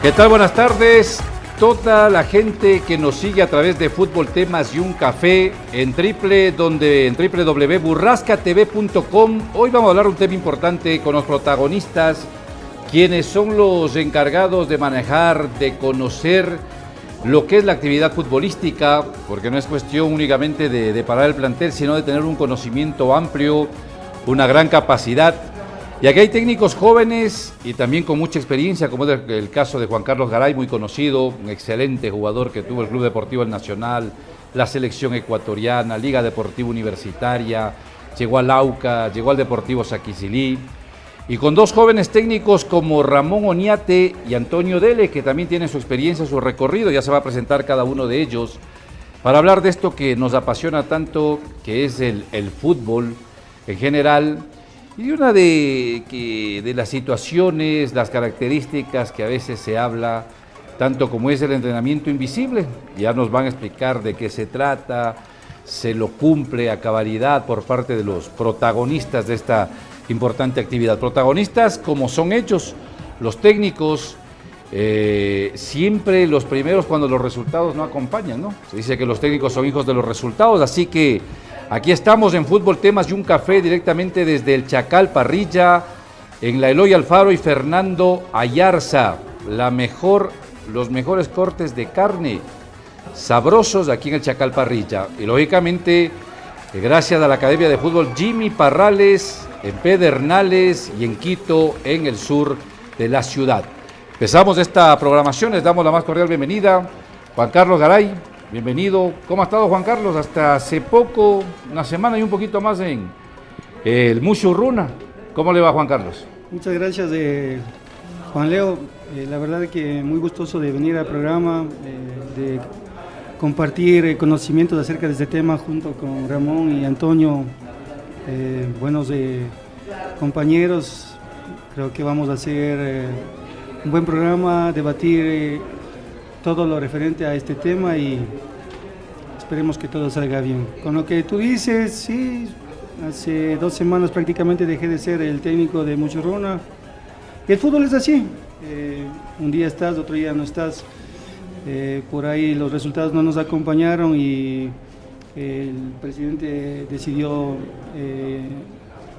¿Qué tal? Buenas tardes. Toda la gente que nos sigue a través de Fútbol Temas y un Café en www.burrascatv.com. Hoy vamos a hablar de un tema importante con los protagonistas, quienes son los encargados de manejar, de conocer lo que es la actividad futbolística, porque no es cuestión únicamente de parar el plantel, sino de tener un conocimiento amplio, una gran capacidad. Y aquí hay técnicos jóvenes y también con mucha experiencia, como es el caso de Juan Carlos Garay, muy conocido, un excelente jugador que tuvo el Club Deportivo El Nacional, la selección ecuatoriana, Liga Deportiva Universitaria, llegó al Aucas, llegó al Deportivo Saquicilí, y con dos jóvenes técnicos como Ramón Oñate y Antonio Dele, que también tienen su experiencia, su recorrido, ya se va a presentar cada uno de ellos, para hablar de esto que nos apasiona tanto, que es el fútbol en general. Y una de las situaciones, las características que a veces se habla, tanto como es el entrenamiento invisible, ya nos van a explicar de qué se trata, se lo cumple a cabalidad por parte de los protagonistas de esta importante actividad. Protagonistas como son ellos, los técnicos, siempre los primeros cuando los resultados no acompañan, ¿no? Se dice que los técnicos son hijos de los resultados, así que aquí estamos en Fútbol Temas y un Café directamente desde el Chacal Parrilla, en la Eloy Alfaro y Fernando Ayarza. Los mejores cortes de carne, sabrosos aquí en el Chacal Parrilla. Y lógicamente, gracias a la Academia de Fútbol Jimmy Parrales, en Pedernales y en Quito, en el sur de la ciudad. Empezamos esta programación, les damos la más cordial bienvenida. Juan Carlos Garay, bienvenido. ¿Cómo ha estado Juan Carlos? Hasta hace poco, una semana y un poquito más en el Muchurruna. ¿Cómo le va Juan Carlos? Muchas gracias Juan Leo. La verdad es que muy gustoso de venir al programa, de compartir conocimientos acerca de este tema junto con Ramón y Antonio, buenos compañeros. Creo que vamos a hacer un buen programa, debatir todo lo referente a este tema y esperemos que todo salga bien. Con lo que tú dices, sí, hace 2 semanas prácticamente dejé de ser el técnico de Muchurruna. El fútbol es así, un día estás, otro día no estás. Por ahí los resultados no nos acompañaron y el presidente decidió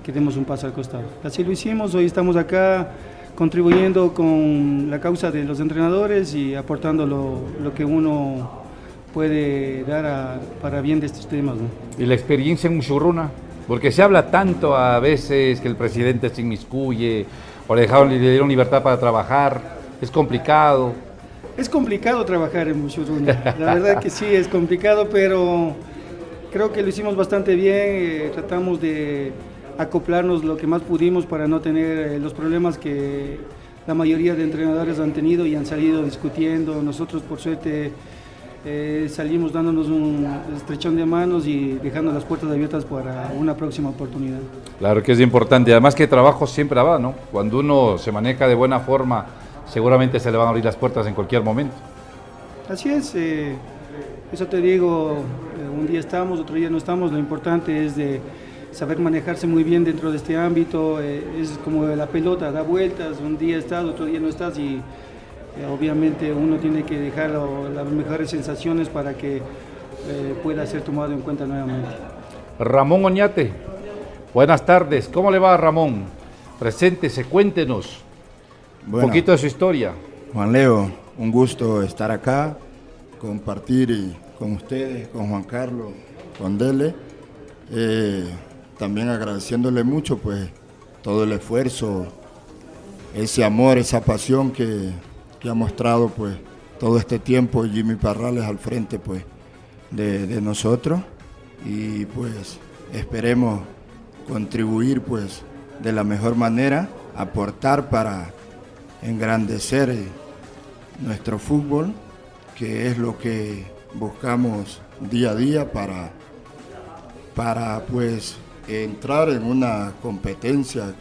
que demos un paso al costado. Así lo hicimos, hoy estamos acá contribuyendo con la causa de los entrenadores y aportando lo que uno puede dar para bien de estos temas, ¿no? Y la experiencia en Muchurruna, porque se habla tanto a veces que el presidente se inmiscuye o le dieron libertad para trabajar, es complicado. Es complicado trabajar en Muchurruna, la verdad que sí, es complicado, pero creo que lo hicimos bastante bien, tratamos de acoplarnos lo que más pudimos para no tener los problemas que la mayoría de entrenadores han tenido y han salido discutiendo. Nosotros por suerte salimos dándonos un estrechón de manos y dejando las puertas abiertas para una próxima oportunidad. Claro que es importante, además que trabajo siempre va, ¿no? Cuando uno se maneja de buena forma, seguramente se le van a abrir las puertas en cualquier momento. Así es, eso te digo, un día estamos, otro día no estamos, lo importante es de saber manejarse muy bien dentro de este ámbito. Es como la pelota, da vueltas, un día estás, otro día no estás y obviamente uno tiene que dejar las mejores sensaciones para que pueda ser tomado en cuenta nuevamente. Ramón Oñate, buenas tardes, ¿cómo le va Ramón? Preséntese, cuéntenos un poquito de su historia. Juan Leo, un gusto estar acá, compartir con ustedes, con Juan Carlos, con Dele. También agradeciéndole mucho pues todo el esfuerzo, ese amor, esa pasión que ha mostrado pues todo este tiempo Jimmy Parrales al frente pues de nosotros, y pues esperemos contribuir pues de la mejor manera, aportar para engrandecer nuestro fútbol, que es lo que buscamos día a día para pues entrar en una competencia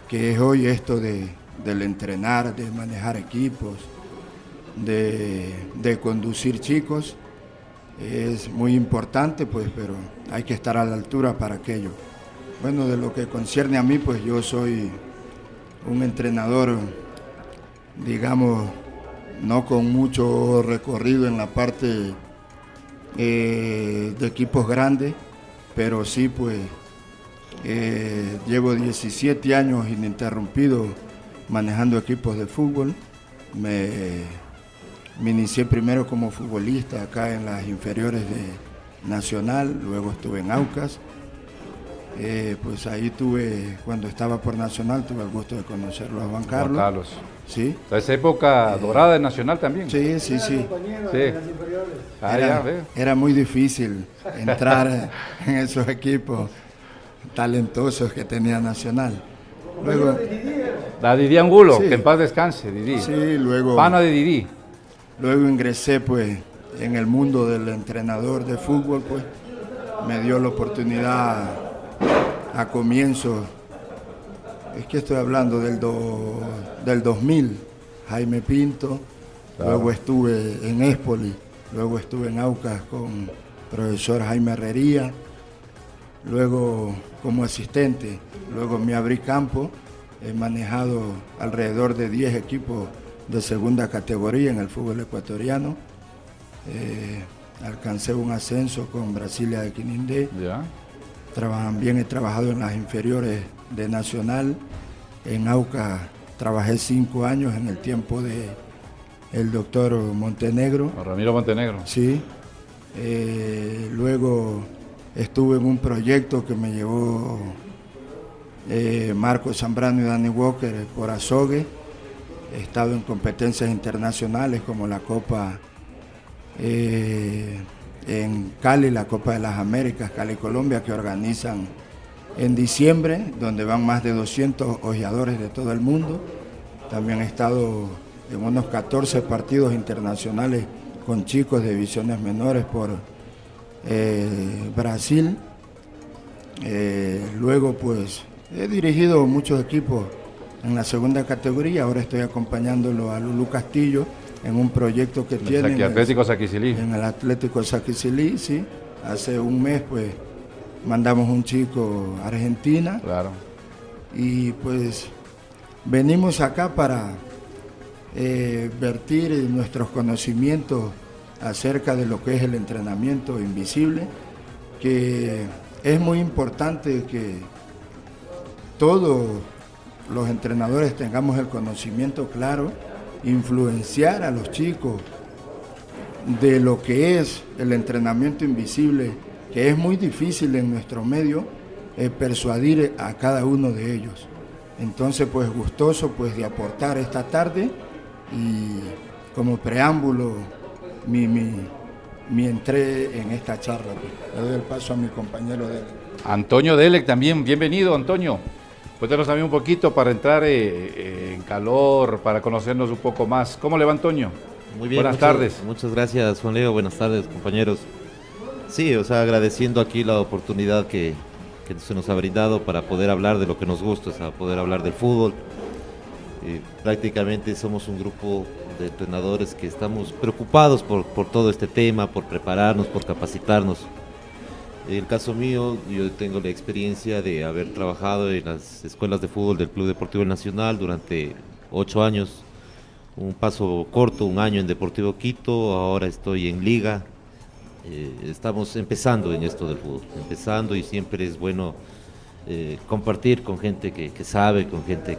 que es hoy esto del entrenar, de manejar equipos, de conducir chicos. Es muy importante pues, pero hay que estar a la altura para aquello. Bueno, de lo que concierne a mí, pues yo soy un entrenador digamos, no con mucho recorrido en la parte de equipos grandes, pero sí pues llevo 17 años ininterrumpidos manejando equipos de fútbol. Me inicié primero como futbolista acá en las inferiores de Nacional, luego estuve en Aucas. Pues ahí cuando estaba por Nacional, tuve el gusto de conocerlo a Juan Carlos. Juan Carlos. Sí. Esa época dorada de Nacional también. Sí. Sí. Era muy difícil entrar en esos equipos talentosos que tenía Nacional. Luego, la Didi Angulo, sí. que en paz descanse, Didi. Sí, luego. Pana de Didi. Luego ingresé pues en el mundo del entrenador de fútbol, pues me dio la oportunidad a comienzos, es que estoy hablando del 2000, Jaime Pinto, claro. Luego estuve en Espoli, luego estuve en Aucas con el profesor Jaime Herrería, luego como asistente, luego me abrí campo, he manejado alrededor de 10 equipos de segunda categoría en el fútbol ecuatoriano. Alcancé un ascenso con Brasilia de Quinindé. Ya. También he trabajado en las inferiores de Nacional. En Aucas trabajé 5 años en el tiempo de el doctor Montenegro. Ramiro Montenegro. Sí. Luego estuve en un proyecto que me llevó Marco Zambrano y Danny Walker por Azogue. He estado en competencias internacionales como la Copa en Cali, la Copa de las Américas, Cali, Colombia, que organizan en diciembre, donde van más de 200 ojeadores de todo el mundo. También he estado en unos 14 partidos internacionales con chicos de divisiones menores por Brasil. Luego pues he dirigido muchos equipos en la segunda categoría. Ahora estoy acompañándolo a Lulú Castillo en un proyecto que tiene en el Atlético Saquicilí, sí. Hace un mes pues mandamos un chico a Argentina. Claro. Y pues venimos acá para vertir nuestros conocimientos acerca de lo que es el entrenamiento invisible, que es muy importante que todos los entrenadores tengamos el conocimiento claro, influenciar a los chicos de lo que es el entrenamiento invisible, que es muy difícil en nuestro medio persuadir a cada uno de ellos. Entonces pues gustoso pues de aportar esta tarde y como preámbulo mi entré en esta charla. Le doy el paso a mi compañero Delec. Antonio Delec también, bienvenido Antonio. Cuéntanos también un poquito para entrar en calor, para conocernos un poco más. ¿Cómo le va Antonio? Muy bien. Buenas tardes. Muchas gracias Juan Leo, buenas tardes compañeros. Sí, agradeciendo aquí la oportunidad que se nos ha brindado para poder hablar de lo que nos gusta, poder hablar del fútbol. Prácticamente somos un grupo de entrenadores que estamos preocupados por todo este tema, por prepararnos, por capacitarnos. En el caso mío, yo tengo la experiencia de haber trabajado en las escuelas de fútbol del Club Deportivo Nacional durante 8 años, un paso corto, 1 año en Deportivo Quito, ahora estoy en Liga. Estamos empezando en esto del fútbol, y siempre es bueno compartir con gente que sabe, con gente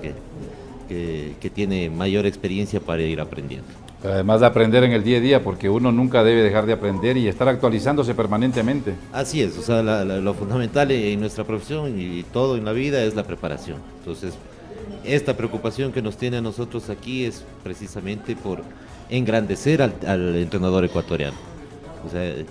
que tiene mayor experiencia para ir aprendiendo. Pero además de aprender en el día a día, porque uno nunca debe dejar de aprender y estar actualizándose permanentemente. Así es, lo fundamental en nuestra profesión y todo en la vida es la preparación. Entonces, esta preocupación que nos tiene a nosotros aquí es precisamente por engrandecer al entrenador ecuatoriano.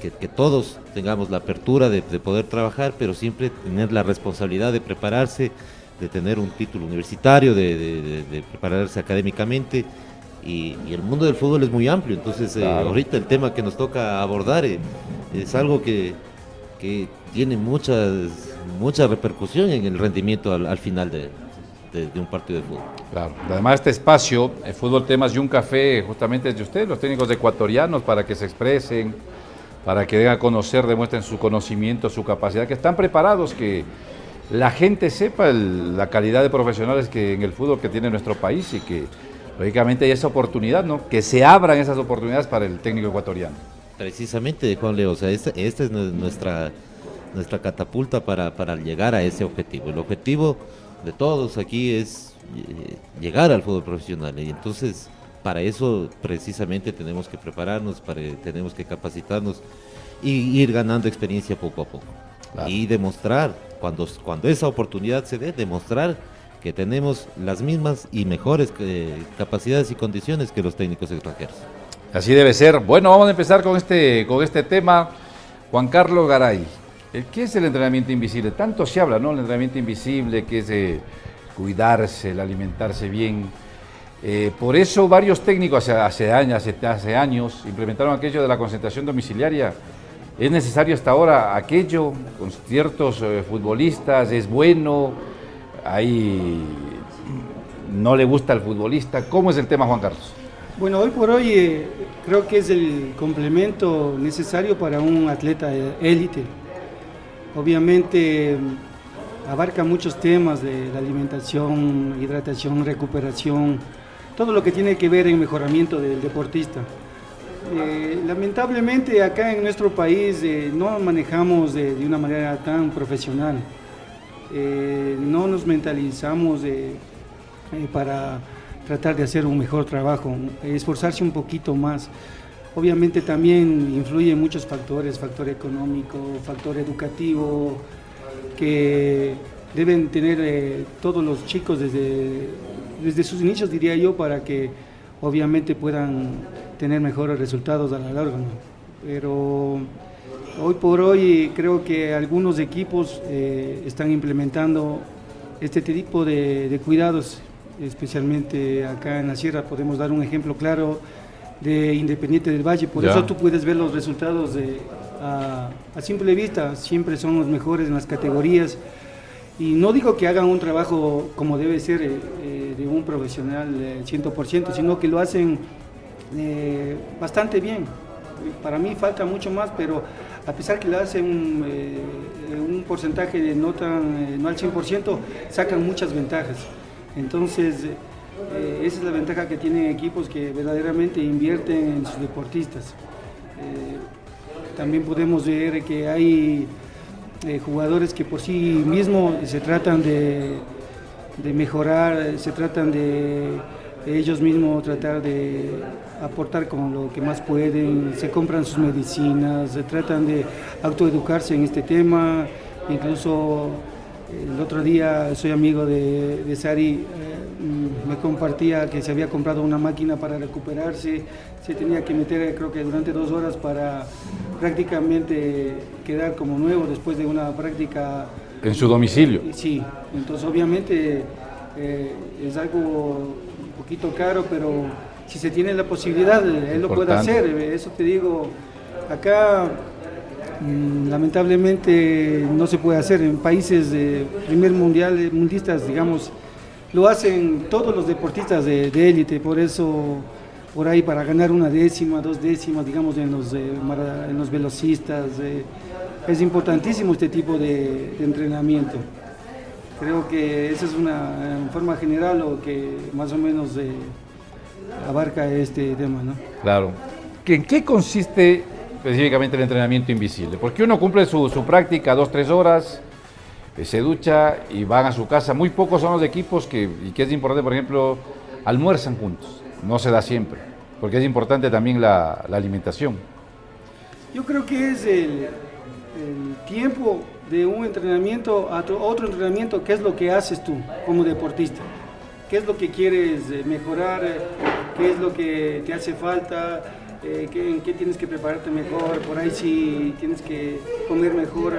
Que todos tengamos la apertura de poder trabajar, pero siempre tener la responsabilidad de prepararse, de tener un título universitario, de prepararse académicamente. Y el mundo del fútbol es muy amplio, entonces claro. Ahorita el tema que nos toca abordar es algo que tiene mucha repercusión en el rendimiento al final de un partido de fútbol. Claro, además este espacio, el Fútbol Temas y un Café, justamente es de ustedes, los técnicos ecuatorianos, para que se expresen, para que den a conocer, demuestren su conocimiento, su capacidad, que están preparados, que la gente sepa la calidad de profesionales que en el fútbol que tiene nuestro país y que Lógicamente hay esa oportunidad, ¿no? Que se abran esas oportunidades para el técnico ecuatoriano. Precisamente, Juan Leo, o sea, esta es nuestra catapulta para llegar a ese objetivo. El objetivo de todos aquí es llegar al fútbol profesional, y entonces para eso precisamente tenemos que prepararnos, tenemos que capacitarnos y ir ganando experiencia poco a poco. Claro. Y demostrar, cuando esa oportunidad se dé, demostrar que tenemos las mismas y mejores capacidades y condiciones que los técnicos extranjeros. Así debe ser. Bueno, vamos a empezar con este tema. Juan Carlos Garay, ¿qué es el entrenamiento invisible? Tanto se habla, ¿no? El entrenamiento invisible, que es cuidarse, el alimentarse bien. Por eso varios técnicos hace años implementaron aquello de la concentración domiciliaria. ¿Es necesario hasta ahora aquello con ciertos futbolistas? ¿Es bueno? Ahí no le gusta al futbolista. ¿Cómo es el tema, Juan Carlos? Bueno, hoy por hoy creo que es el complemento necesario para un atleta élite. Obviamente abarca muchos temas de la alimentación, hidratación, recuperación, todo lo que tiene que ver en mejoramiento del deportista. Lamentablemente acá en nuestro país no manejamos de una manera tan profesional, no nos mentalizamos para tratar de hacer un mejor trabajo, esforzarse un poquito más. Obviamente también influyen muchos factores, factor económico, factor educativo, que deben tener todos los chicos desde sus inicios, diría yo, para que obviamente puedan tener mejores resultados a la larga, ¿no? Pero hoy por hoy creo que algunos equipos están implementando este tipo de cuidados, especialmente acá en la sierra. Podemos dar un ejemplo claro de Independiente del Valle, por eso tú puedes ver los resultados a simple vista, siempre son los mejores en las categorías, y no digo que hagan un trabajo como debe ser de un profesional 100%, sino que lo hacen bastante bien. Para mí falta mucho más, pero a pesar que lo hacen un porcentaje de no al 100%, sacan muchas ventajas. Entonces, esa es la ventaja que tienen equipos que verdaderamente invierten en sus deportistas. También podemos ver que hay jugadores que por sí mismos se tratan de mejorar, se tratan de ellos mismos tratar de aportar con lo que más pueden, se compran sus medicinas, se tratan de autoeducarse en este tema. Incluso el otro día soy amigo de Sari, me compartía que se había comprado una máquina para recuperarse, se tenía que meter creo que durante 2 horas para prácticamente quedar como nuevo después de una práctica. ¿En su domicilio? Sí, entonces obviamente es algo un poquito caro, pero si se tiene la posibilidad, él lo puede hacer. Eso te digo, acá lamentablemente no se puede hacer. En países de primer mundistas, digamos, lo hacen todos los deportistas de élite, por eso por ahí para ganar 1 décima, 2 décimas, digamos, en los velocistas, es importantísimo este tipo de entrenamiento. Creo que esa es una forma general o que más o menos abarca este tema, ¿no? Claro. ¿En qué consiste específicamente el entrenamiento invisible? Porque uno cumple su práctica 2-3 horas, se ducha y van a su casa. Muy pocos son los equipos que es importante, por ejemplo, almuerzan juntos. No se da siempre, porque es importante también la alimentación. Yo creo que es el tiempo de un entrenamiento a otro entrenamiento. ¿Qué es lo que haces tú como deportista? ¿Qué es lo que quieres mejorar? ¿Qué es lo que te hace falta? ¿En qué tienes que prepararte mejor? Por ahí si tienes que comer mejor,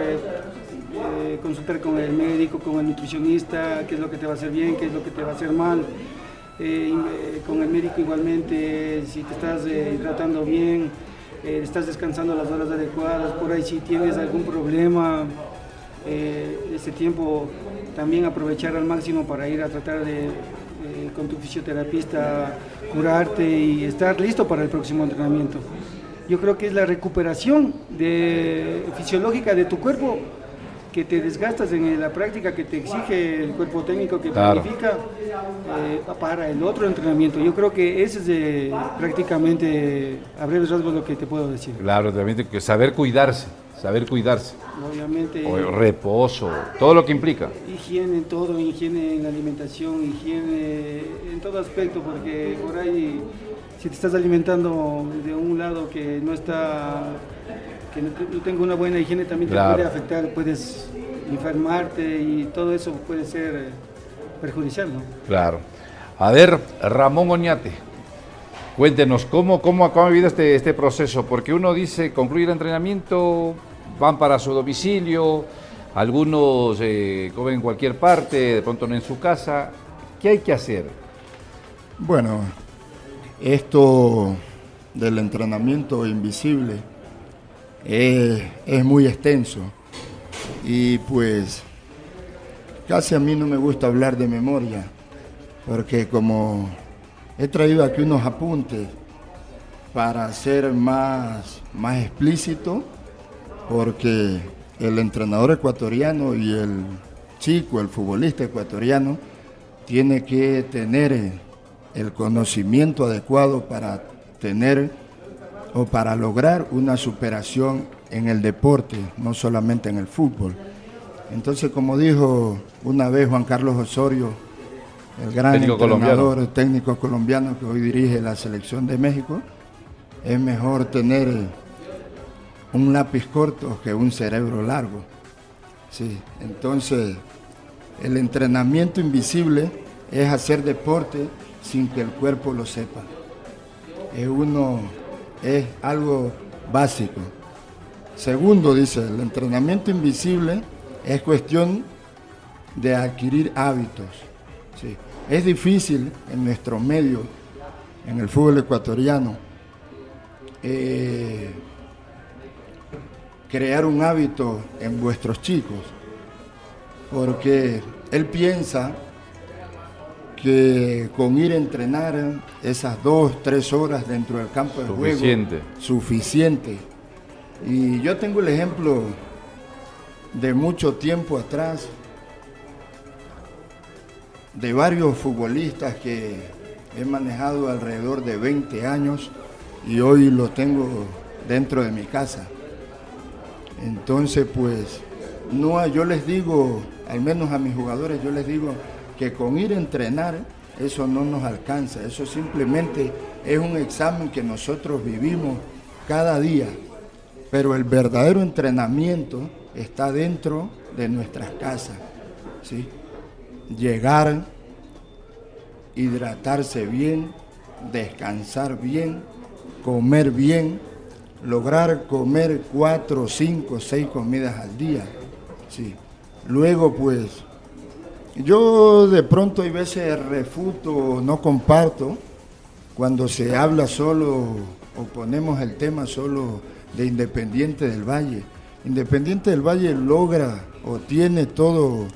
consultar con el médico, con el nutricionista, qué es lo que te va a hacer bien, qué es lo que te va a hacer mal. Con el médico igualmente, si te estás hidratando bien, estás descansando a las horas adecuadas. Por ahí si tienes algún problema, ese tiempo también aprovechar al máximo para ir a tratar de con tu fisioterapista curarte y estar listo para el próximo entrenamiento. Yo creo que es la recuperación fisiológica de tu cuerpo que te desgastas en la práctica que te exige el cuerpo técnico que Claro. planifica para el otro entrenamiento. Yo creo que ese es prácticamente a breves rasgos lo que te puedo decir. Claro, realmente que saber cuidarse, Obviamente o reposo, todo lo que implica. higiene en todo, higiene en la alimentación, higiene en todo aspecto, porque por ahí si te estás alimentando de un lado que no está, que no tenga una buena higiene, también te Claro. puede afectar, puedes enfermarte y todo eso puede ser perjudicial, ¿no? Claro. A ver, Ramón Oñate, cuéntenos, ¿cómo ha vivido este proceso? Porque uno dice, concluye el entrenamiento, van para su domicilio, algunos comen en cualquier parte, de pronto no en su casa. ¿Qué hay que hacer? Bueno, esto del entrenamiento invisible es muy extenso y pues casi a mí no me gusta hablar de memoria, porque como he traído aquí unos apuntes para ser más explícito, porque el entrenador ecuatoriano y el chico, el futbolista ecuatoriano, tiene que tener el conocimiento adecuado para tener o para lograr una superación en el deporte, no solamente en el fútbol. Entonces, como dijo una vez Juan Carlos Osorio, el gran entrenador técnico colombiano que hoy dirige la selección de México, es mejor tener un lápiz corto que un cerebro largo. Sí, entonces el entrenamiento invisible es hacer deporte sin que el cuerpo lo sepa. Es algo básico. Segundo, dice, el entrenamiento invisible es cuestión de adquirir hábitos. Sí. Es difícil en nuestro medio, en el fútbol ecuatoriano, crear un hábito en vuestros chicos, porque él piensa que con ir a entrenar esas 2-3 horas dentro del campo de juego, suficiente. Y yo tengo el ejemplo de mucho tiempo atrás, de varios futbolistas que he manejado alrededor de 20 años y hoy lo tengo dentro de mi casa. Entonces, pues, yo les digo, al menos a mis jugadores, yo les digo que con ir a entrenar, eso no nos alcanza, eso simplemente es un examen que nosotros vivimos cada día, pero el verdadero entrenamiento está dentro de nuestras casas, ¿sí? Llegar, hidratarse bien, descansar bien, comer bien, lograr comer 4, 5, 6 comidas al día, ¿sí? Luego, pues, yo de pronto hay veces refuto, no comparto, cuando se habla solo o ponemos el tema solo de Independiente del Valle. Independiente del Valle logra o tiene todos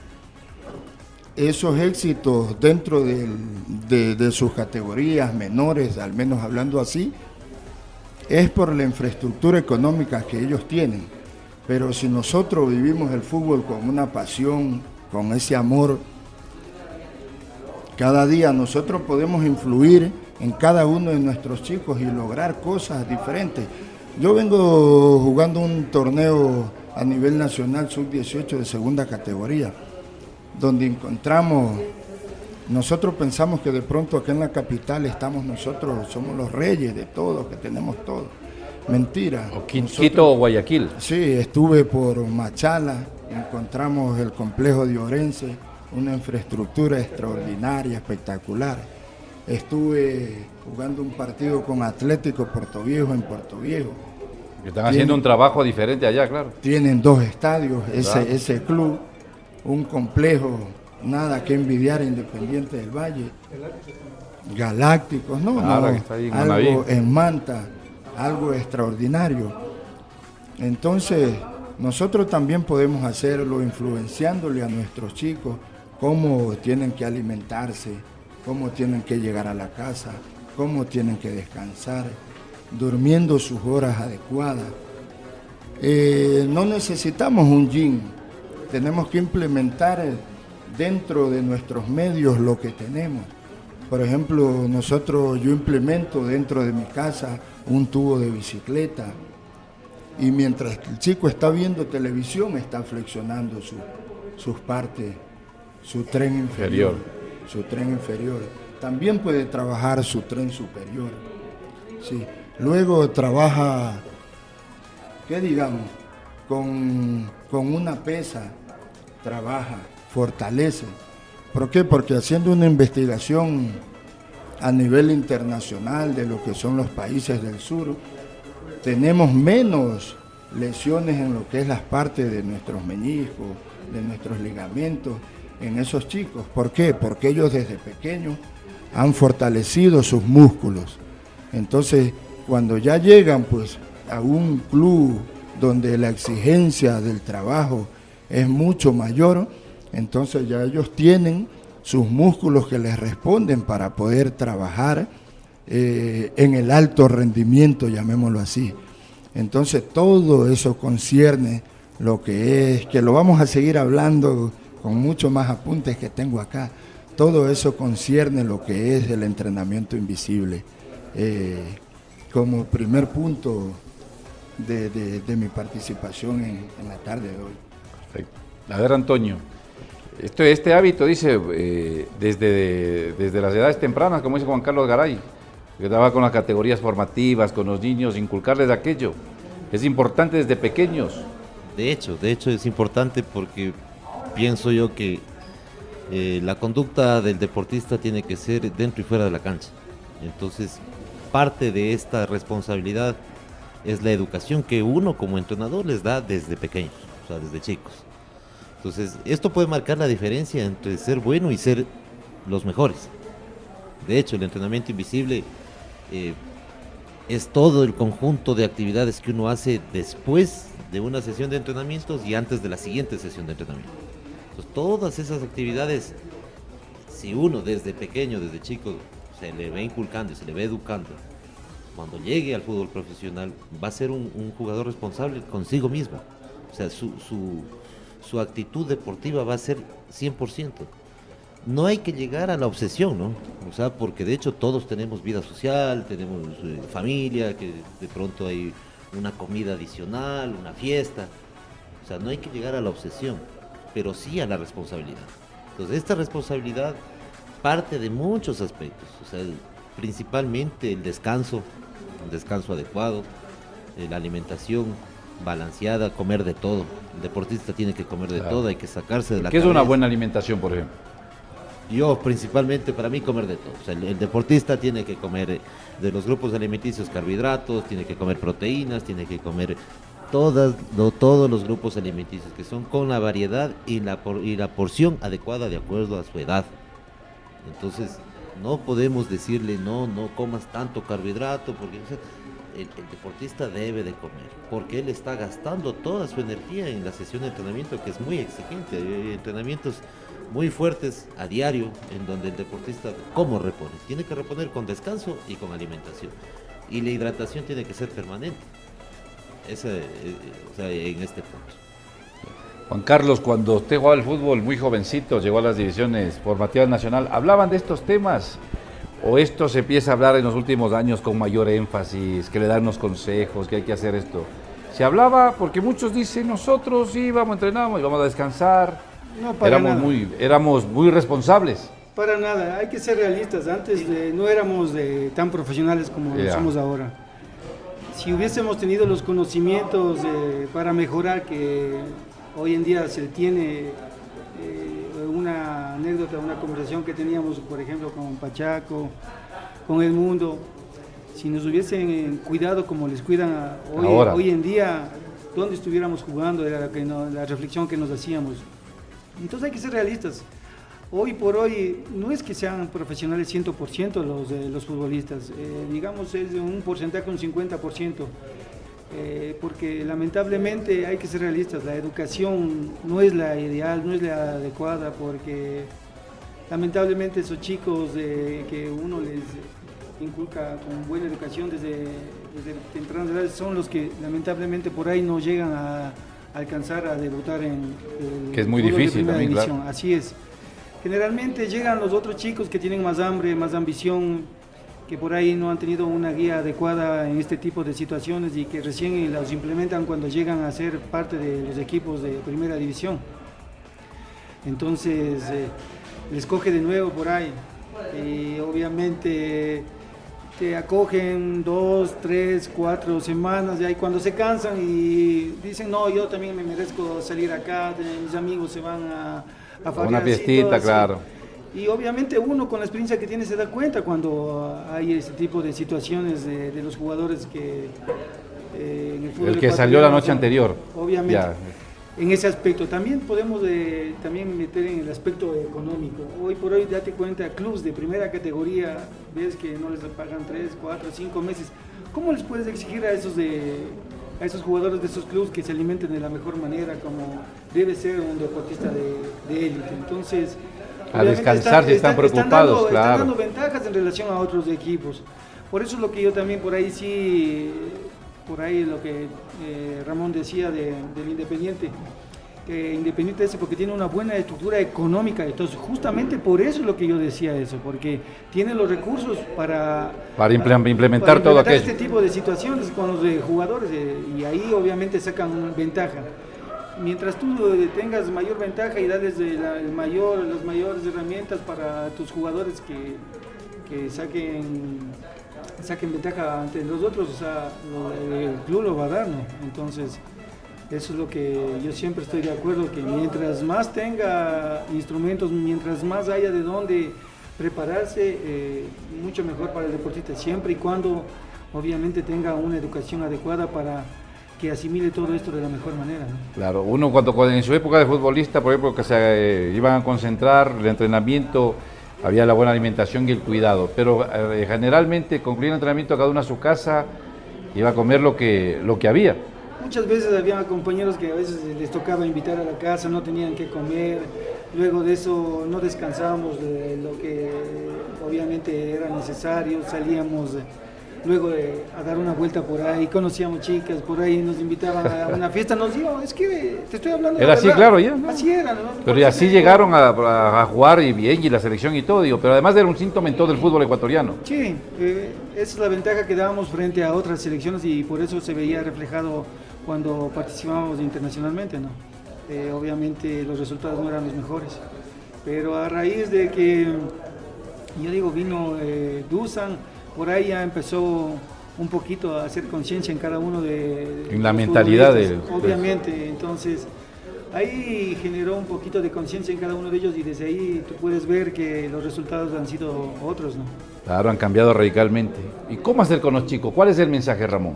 esos éxitos dentro de sus categorías menores, al menos hablando así, es por la infraestructura económica que ellos tienen. Pero si nosotros vivimos el fútbol con una pasión, con ese amor, cada día nosotros podemos influir en cada uno de nuestros chicos y lograr cosas diferentes. Yo vengo jugando un torneo a nivel nacional sub-18 de segunda categoría, donde encontramos, nosotros pensamos que de pronto acá en la capital estamos nosotros, somos los reyes de todo, que tenemos todo. Mentira. O Quito o Guayaquil. Sí, estuve por Machala, encontramos el complejo de Orense, una infraestructura extraordinaria, espectacular. Estuve jugando un partido con Atlético Portoviejo en Portoviejo. Están haciendo un trabajo diferente allá, claro. Tienen 2 estadios, ese club, un complejo, nada que envidiar a Independiente del Valle. Galácticos, Claro, que está ahí en algo Manaví. en Manta, algo extraordinario. Entonces, nosotros también podemos hacerlo influenciándole a nuestros chicos cómo tienen que alimentarse, cómo tienen que llegar a la casa, cómo tienen que descansar, durmiendo sus horas adecuadas. No necesitamos un gym tenemos que implementar dentro de nuestros medios lo que tenemos. Por ejemplo, yo implemento dentro de mi casa un tubo de bicicleta y mientras el chico está viendo televisión está flexionando sus partes, su tren inferior. También puede trabajar su tren superior. Sí. Luego trabaja, ¿qué digamos? Con una pesa, trabaja, fortalece. ¿Por qué? Porque haciendo una investigación a nivel internacional de lo que son los países del sur, tenemos menos lesiones en lo que es las partes de nuestros meniscos, de nuestros ligamentos, en esos chicos. ¿Por qué? Porque ellos desde pequeños han fortalecido sus músculos. Entonces, cuando ya llegan pues a un club donde la exigencia del trabajo es mucho mayor, entonces ya ellos tienen sus músculos que les responden para poder trabajar en el alto rendimiento, llamémoslo así. Entonces todo eso concierne lo que es, que lo vamos a seguir hablando con mucho más apuntes que tengo acá, todo eso concierne lo que es el entrenamiento invisible, como primer punto de mi participación en la tarde de hoy. Perfecto. A ver, Antonio, este hábito, dice, desde las edades tempranas, como dice Juan Carlos Garay, que estaba con las categorías formativas, con los niños, inculcarles aquello. Es importante desde pequeños. De hecho es importante porque pienso yo que la conducta del deportista tiene que ser dentro y fuera de la cancha. Entonces, parte de esta responsabilidad es la educación que uno como entrenador les da desde pequeños, o sea, desde chicos. Entonces, esto puede marcar la diferencia entre ser bueno y ser los mejores. De hecho, el entrenamiento invisible es todo el conjunto de actividades que uno hace después de una sesión de entrenamientos y antes de la siguiente sesión de entrenamiento. Entonces, todas esas actividades, si uno desde pequeño, desde chico, se le ve inculcando y se le ve educando, cuando llegue al fútbol profesional va a ser un jugador responsable consigo mismo. O sea, su actitud deportiva va a ser 100%. No hay que llegar a la obsesión, ¿no? O sea, porque de hecho todos tenemos vida social, tenemos familia, que de pronto hay una comida adicional, una fiesta. O sea, no hay que llegar a la obsesión, pero sí a la responsabilidad. Entonces, esta responsabilidad parte de muchos aspectos. O sea, principalmente el descanso, un descanso adecuado, la alimentación balanceada, comer de todo. El deportista tiene que comer de todo, hay que sacarse de la cabeza. ¿Qué es una buena alimentación, por ejemplo? Yo, principalmente, para mí, comer de todo. O sea, el deportista tiene que comer de los grupos alimenticios carbohidratos, tiene que comer proteínas, tiene que comer todos los grupos alimenticios que son con la variedad y la porción adecuada de acuerdo a su edad. Entonces, no podemos decirle, no comas tanto carbohidrato, porque o sea, el deportista debe de comer, porque él está gastando toda su energía en la sesión de entrenamiento, que es muy exigente. Hay entrenamientos muy fuertes a diario, en donde el deportista, ¿cómo repone? Tiene que reponer con descanso y con alimentación. Y la hidratación tiene que ser permanente. O sea, en este punto. Juan Carlos, cuando usted jugaba al fútbol muy jovencito, llegó a las divisiones formativas nacional, ¿hablaban de estos temas? ¿O esto se empieza a hablar en los últimos años con mayor énfasis, que le dan unos consejos, que hay que hacer esto? Se hablaba porque muchos dicen, nosotros íbamos, entrenábamos, íbamos a descansar. No, éramos muy responsables. Para nada, hay que ser realistas. Antes no éramos tan profesionales como lo somos ahora. Si hubiésemos tenido los conocimientos para mejorar, que hoy en día se tiene, una anécdota, una conversación que teníamos, por ejemplo, con Pachaco, con El Mundo, si nos hubiesen cuidado como les cuidan hoy en día, ¿dónde estuviéramos jugando? Era la reflexión que nos hacíamos. Entonces hay que ser realistas. Hoy por hoy no es que sean profesionales 100% los futbolistas, digamos es de un porcentaje, un 50%, porque lamentablemente hay que ser realistas, la educación no es la ideal, no es la adecuada, porque lamentablemente esos chicos que uno les inculca con buena educación desde tempranas edades son los que lamentablemente por ahí no llegan alcanzar a debutar en el que es muy fútbol de difícil primera también, división. claro. Así es. Generalmente llegan los otros chicos que tienen más hambre, más ambición, que por ahí no han tenido una guía adecuada en este tipo de situaciones y que recién los implementan cuando llegan a ser parte de los equipos de primera división. Entonces les coge de nuevo por ahí y obviamente te acogen 2, 3, 4 semanas y ahí cuando se cansan y dicen no, yo también me merezco salir acá, mis amigos se van a farrear, una fiestita, así. claro. Y obviamente uno con la experiencia que tiene se da cuenta cuando hay ese tipo de situaciones de los jugadores que en el fútbol El que salió la noche ecuatoriano, anterior. obviamente. Ya. En ese aspecto también podemos también meter en el aspecto económico. Hoy por hoy date cuenta, clubes de primera categoría, ves que no les pagan 3, 4, 5 meses. ¿Cómo les puedes exigir a esos jugadores de esos clubes que se alimenten de la mejor manera como debe ser un deportista de élite? Entonces, a descansar si están preocupados, claro. Están dando ventajas en relación a otros equipos. Por eso es lo que yo también por ahí sí, por ahí lo que Ramón decía del Independiente, que Independiente es porque tiene una buena estructura económica, entonces justamente por eso es lo que yo decía eso, porque tiene los recursos para implementar todo aquello. Este tipo de situaciones con los jugadores y ahí obviamente sacan una ventaja. Mientras tú tengas mayor ventaja y darles las mayores herramientas para tus jugadores que saquen ventaja ante los otros, o sea, el club lo va a dar, ¿no? Entonces, eso es lo que yo siempre estoy de acuerdo, que mientras más tenga instrumentos, mientras más haya de dónde prepararse, mucho mejor para el deportista, siempre y cuando obviamente tenga una educación adecuada para que asimile todo esto de la mejor manera, ¿no? Claro, uno cuando en su época de futbolista, por ejemplo, que se iban a concentrar, el entrenamiento, había la buena alimentación y el cuidado, pero generalmente concluía el entrenamiento cada uno a su casa, iba a comer lo que había. Muchas veces había compañeros que a veces les tocaba invitar a la casa, no tenían que comer, luego de eso no descansábamos de lo que obviamente era necesario, salíamos luego a dar una vuelta por ahí, conocíamos chicas, por ahí nos invitaban a una fiesta, nos digo, es que te estoy hablando de era la así, verdad. claro, ya, ¿no? Así era, ¿no? Pero y así llegaron a jugar y bien, y la selección y todo, digo, pero además era un síntoma en todo el fútbol ecuatoriano. Sí, esa es la ventaja que dábamos frente a otras selecciones y por eso se veía reflejado cuando participábamos internacionalmente, ¿no? Obviamente los resultados no eran los mejores, pero a raíz de que, yo digo, vino Dusan, por ahí ya empezó un poquito a hacer conciencia en cada uno en la mentalidad obviamente, entonces ahí generó un poquito de conciencia en cada uno de ellos y desde ahí tú puedes ver que los resultados han sido otros, ¿no? Claro, han cambiado radicalmente. ¿Y cómo hacer con los chicos? ¿Cuál es el mensaje, Ramón?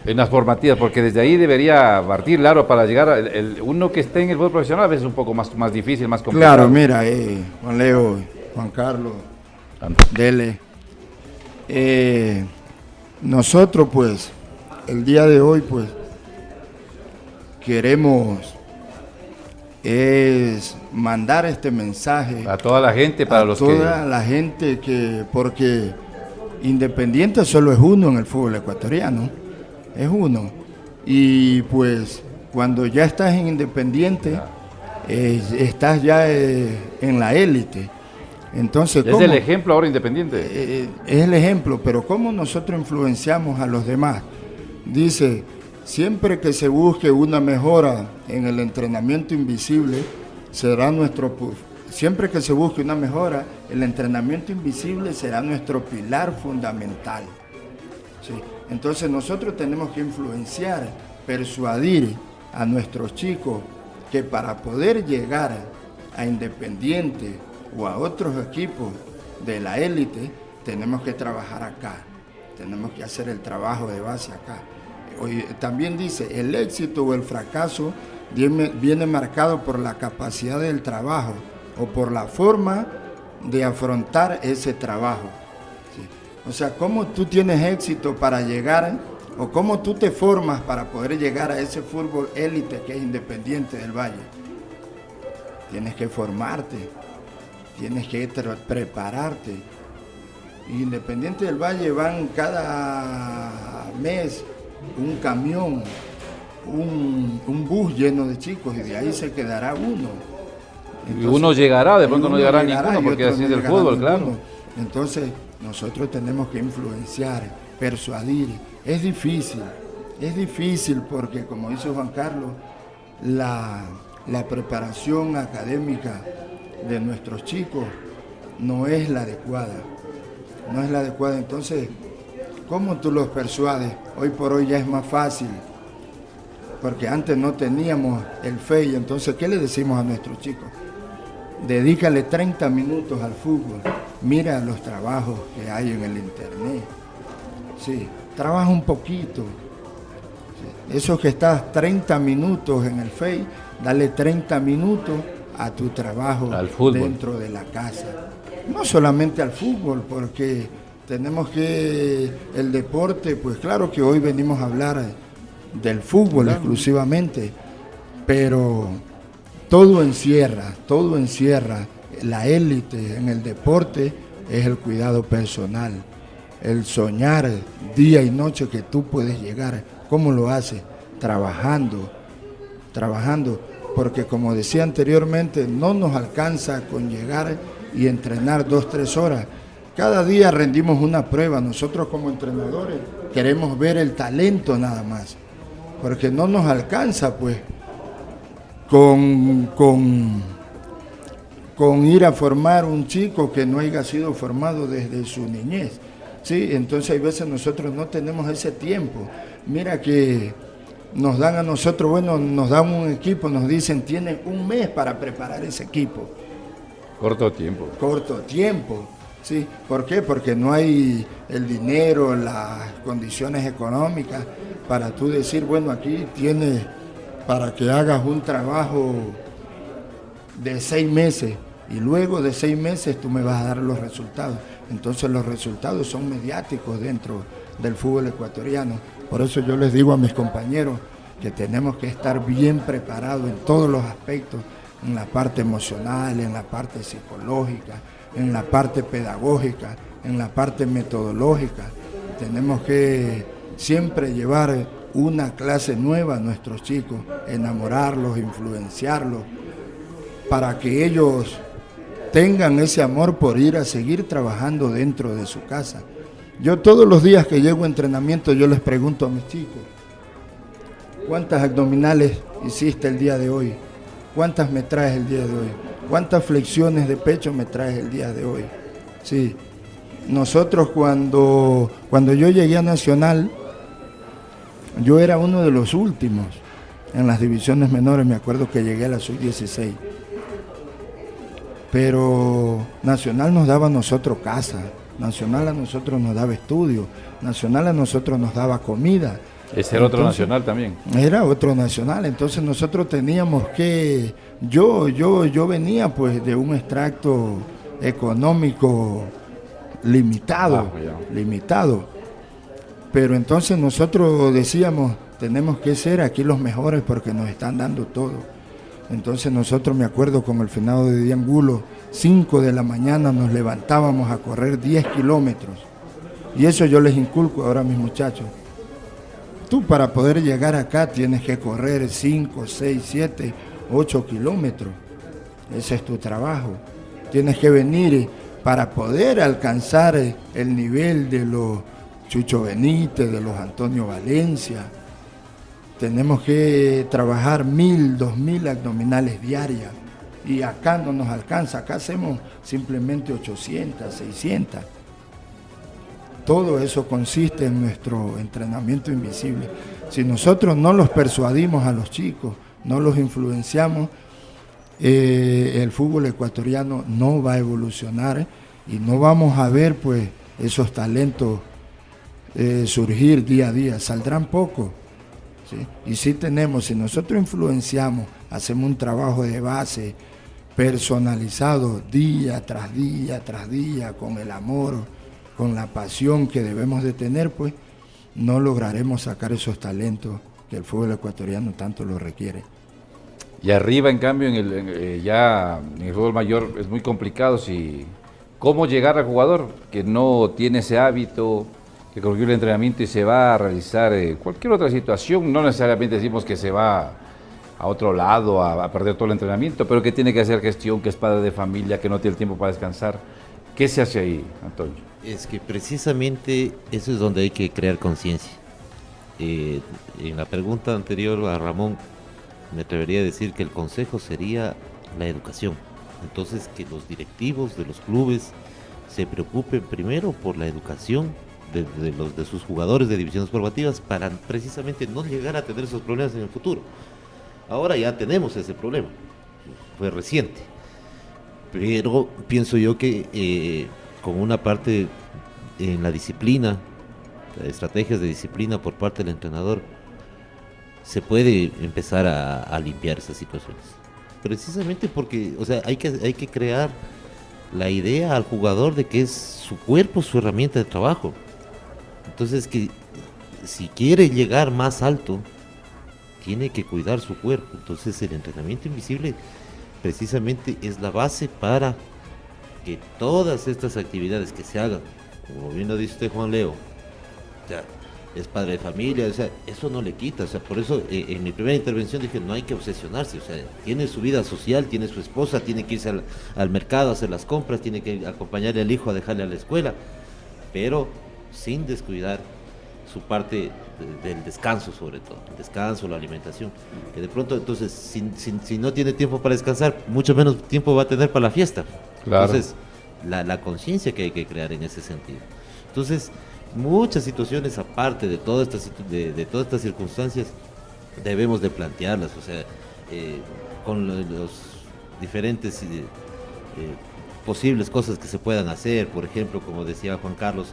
En las formativas, porque desde ahí debería partir, claro, para llegar a uno que esté en el fútbol profesional a veces es un poco más difícil, más complicado. Claro, mira, Juan Leo, Juan Carlos, Dele. Nosotros pues el día de hoy pues queremos es mandar este mensaje a toda la gente, la gente, que porque Independiente solo es uno en el fútbol ecuatoriano, es uno, y pues cuando ya estás en Independiente estás ya en la élite. Entonces, es el ejemplo ahora Independiente. Es el ejemplo, pero ¿cómo nosotros influenciamos a los demás? Dice, siempre que se busque una mejora en el entrenamiento invisible, siempre que se busque una mejora, el entrenamiento invisible será nuestro pilar fundamental. ¿Sí? Entonces nosotros tenemos que influenciar, persuadir a nuestros chicos que para poder llegar a Independiente o a otros equipos de la élite, tenemos que trabajar acá, tenemos que hacer el trabajo de base acá. Hoy, también dice, el éxito o el fracaso viene marcado por la capacidad del trabajo o por la forma de afrontar ese trabajo. ¿Sí? O sea, cómo tú tienes éxito para llegar o cómo tú te formas para poder llegar a ese fútbol élite que es Independiente del Valle. Tienes que formarte. Tienes que prepararte. Independiente del Valle van cada mes un camión un bus lleno de chicos y de ahí se quedará uno. Entonces, y uno llegará, de pronto no llegará llegará ninguno, porque así es el fútbol, claro. Entonces nosotros tenemos que influenciar, persuadir. Es difícil porque, como dice Juan Carlos, la preparación académica de nuestros chicos no es la adecuada. Entonces, ¿cómo tú los persuades? Hoy por hoy ya es más fácil, porque antes no teníamos el FEI. Entonces, ¿qué le decimos a nuestros chicos? Dedícale 30 minutos al fútbol, mira los trabajos que hay en el internet. Sí, trabaja un poquito. Sí. Eso que estás 30 minutos en el FEI, dale 30 minutos a tu trabajo dentro de la casa. No solamente al fútbol, porque tenemos que el deporte, pues claro que hoy venimos a hablar del fútbol exclusivamente, pero todo encierra, la élite en el deporte es el cuidado personal, el soñar día y noche que tú puedes llegar. ¿Cómo lo haces? Trabajando, porque como decía anteriormente, no nos alcanza con llegar y entrenar 2-3 horas. Cada día rendimos una prueba. Nosotros como entrenadores queremos ver el talento nada más, porque no nos alcanza pues con ir a formar un chico que no haya sido formado desde su niñez. Sí, entonces hay veces nosotros no tenemos ese tiempo. Mira que nos dan a nosotros, bueno, nos dan un equipo, nos dicen, tienen un mes para preparar ese equipo. Corto tiempo, sí. ¿Por qué? Porque no hay el dinero, las condiciones económicas para tú decir, bueno, aquí tienes para que hagas un trabajo de 6 meses y luego de 6 meses tú me vas a dar los resultados. Entonces los resultados son mediáticos dentro del fútbol ecuatoriano. Por eso yo les digo a mis compañeros que tenemos que estar bien preparados en todos los aspectos, en la parte emocional, en la parte psicológica, en la parte pedagógica, en la parte metodológica. Tenemos que siempre llevar una clase nueva a nuestros chicos, enamorarlos, influenciarlos, para que ellos tengan ese amor por ir a seguir trabajando dentro de su casa. Yo todos los días que llego a entrenamiento, yo les pregunto a mis chicos, ¿cuántas abdominales hiciste el día de hoy? ¿Cuántas me traes el día de hoy? ¿Cuántas flexiones de pecho me traes el día de hoy? Sí, nosotros cuando yo llegué a Nacional, yo era uno de los últimos en las divisiones menores. Me acuerdo que llegué a la sub-16. Pero Nacional nos daba a nosotros casa, Nacional a nosotros nos daba estudio, Nacional a nosotros nos daba comida. Ese era otro Nacional también. Era otro Nacional, entonces nosotros teníamos que, yo venía pues de un extracto económico limitado, pero entonces nosotros decíamos, tenemos que ser aquí los mejores porque nos están dando todo. Entonces nosotros, me acuerdo con el finado de Diangulo, 5 de la mañana nos levantábamos a correr 10 kilómetros. Y eso yo les inculco ahora a mis muchachos. Tú para poder llegar acá tienes que correr 5, 6, 7, 8 kilómetros. Ese es tu trabajo. Tienes que venir para poder alcanzar el nivel de los Chucho Benítez, de los Antonio Valencia. Tenemos que trabajar 1000, 2000 abdominales diarias y acá no nos alcanza, acá hacemos simplemente 800, 600. Todo eso consiste en nuestro entrenamiento invisible. Si nosotros no los persuadimos a los chicos, no los influenciamos, el fútbol ecuatoriano no va a evolucionar y no vamos a ver pues esos talentos surgir día a día, saldrán pocos. ¿Sí? Y sí tenemos, si nosotros influenciamos, hacemos un trabajo de base personalizado día tras día, con el amor, con la pasión que debemos de tener, pues no lograremos sacar esos talentos que el fútbol ecuatoriano tanto lo requiere. Y arriba, en cambio, ya en el fútbol mayor es muy complicado. ¿Cómo llegar al jugador que no tiene ese hábito, que concluye el entrenamiento y se va a realizar cualquier otra situación, no necesariamente decimos que se va a otro lado a perder todo el entrenamiento, pero que tiene que hacer gestión, que es padre de familia, que no tiene tiempo para descansar. ¿Qué se hace ahí, Antonio? Es que precisamente eso es donde hay que crear conciencia. En la pregunta anterior a Ramón, me atrevería a decir que el consejo sería la educación. Entonces, que los directivos de los clubes se preocupen primero por la educación de sus jugadores de divisiones formativas para precisamente no llegar a tener esos problemas en el futuro. Ahora ya tenemos ese problema, fue reciente, pero pienso yo que con una parte en la disciplina, estrategias de disciplina por parte del entrenador, se puede empezar a limpiar esas situaciones. Precisamente porque, o sea, hay que crear la idea al jugador de que es su cuerpo, su herramienta de trabajo. Entonces, que si quiere llegar más alto, tiene que cuidar su cuerpo. Entonces, el entrenamiento invisible precisamente es la base para que todas estas actividades que se hagan, como bien lo dice usted, Juan Leo, o sea, es padre de familia, o sea, eso no le quita, o sea, por eso en mi primera intervención dije, no hay que obsesionarse, o sea, tiene su vida social, tiene su esposa, tiene que irse al mercado a hacer las compras, tiene que acompañarle al hijo a dejarle a la escuela, pero sin descuidar su parte del descanso, sobre todo, el descanso, la alimentación, que de pronto, entonces, si no tiene tiempo para descansar, mucho menos tiempo va a tener para la fiesta. Claro. Entonces, la conciencia que hay que crear en ese sentido. Entonces, muchas situaciones aparte de todas estas circunstancias debemos de plantearlas, o sea, con los diferentes posibles cosas que se puedan hacer, por ejemplo, como decía Juan Carlos,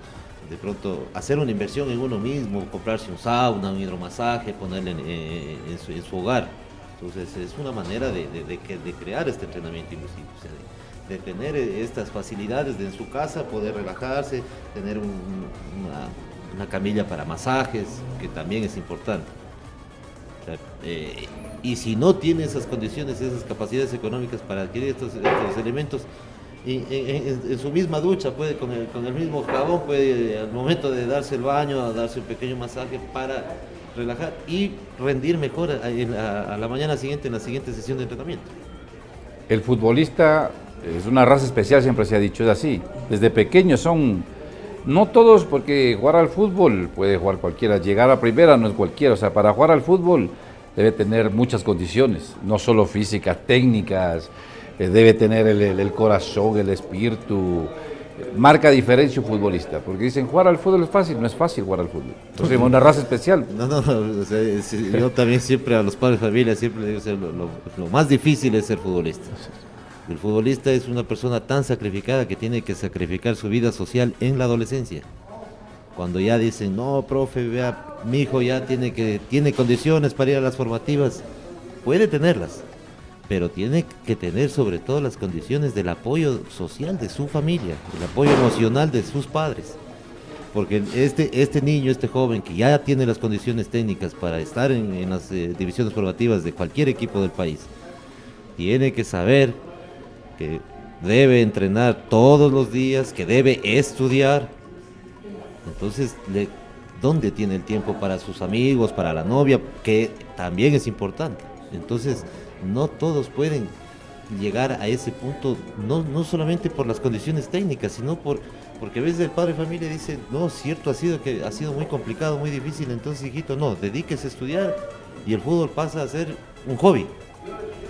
de pronto hacer una inversión en uno mismo, comprarse un sauna, un hidromasaje, ponerle en su hogar. Entonces es una manera de crear este entrenamiento invisible, o sea, de tener estas facilidades en su casa, poder relajarse, tener una camilla para masajes, que también es importante. O sea, y si no tiene esas condiciones, esas capacidades económicas para adquirir estos elementos, en su misma ducha, puede con el mismo jabón, puede al momento de darse el baño, a darse un pequeño masaje para relajar y rendir mejor a la mañana siguiente en la siguiente sesión de entrenamiento. El futbolista es una raza especial, siempre se ha dicho, es así. Desde pequeños son, no todos, porque jugar al fútbol puede jugar cualquiera, llegar a primera no es cualquiera, o sea, para jugar al fútbol debe tener muchas condiciones, no solo físicas, técnicas, debe tener el corazón, el espíritu. Marca diferencia un futbolista, porque dicen jugar al fútbol es fácil, no es fácil jugar al fútbol. Entonces es una raza especial. No, o sea, yo también siempre a los padres de familia siempre digo, o sea, lo más difícil es ser futbolista. El futbolista es una persona tan sacrificada que tiene que sacrificar su vida social en la adolescencia. Cuando ya dicen, no, profe, vea, mi hijo ya tiene condiciones para ir a las formativas, puede tenerlas, pero tiene que tener sobre todo las condiciones del apoyo social de su familia, el apoyo emocional de sus padres. Porque este niño, este joven que ya tiene las condiciones técnicas para estar en las divisiones formativas de cualquier equipo del país, tiene que saber que debe entrenar todos los días, que debe estudiar. Entonces, ¿dónde tiene el tiempo para sus amigos, para la novia? Que también es importante. Entonces, no todos pueden llegar a ese punto, no solamente por las condiciones técnicas, sino porque a veces el padre de familia dice, no, cierto, ha sido muy complicado, muy difícil, entonces hijito, no, dedíquese a estudiar y el fútbol pasa a ser un hobby.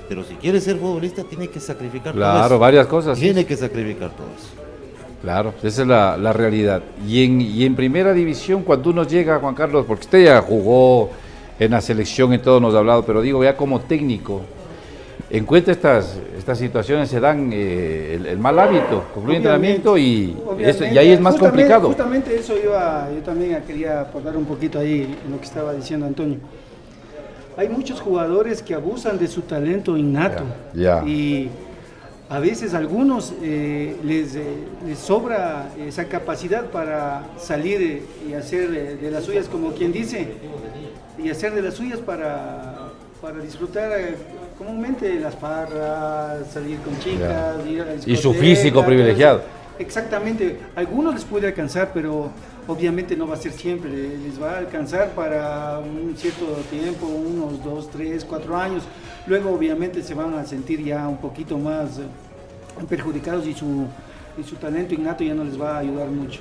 Pero si quiere ser futbolista tiene que sacrificar todo eso. Claro, varias cosas. Tiene que sacrificar todo eso. Claro, esa es la realidad. Y en primera división, cuando uno llega, Juan Carlos, porque usted ya jugó en la selección, en todo nos ha hablado, pero digo, ya como técnico, encuentra estas situaciones, se dan el mal hábito, concluye entrenamiento y ahí es más complicado. Justamente eso yo también quería aportar un poquito ahí en lo que estaba diciendo Antonio. Hay muchos jugadores que abusan de su talento innato y a veces a algunos les sobra esa capacidad para salir y hacer de las suyas, como quien dice, y hacer de las suyas para disfrutar comúnmente las parras, salir con chicas, ir a la discoteca, y su físico privilegiado. Exactamente, algunos les puede alcanzar, pero obviamente no va a ser siempre, les va a alcanzar para un cierto tiempo, unos 2, 3, 4 años. Luego obviamente se van a sentir ya un poquito más perjudicados y su talento innato ya no les va a ayudar mucho.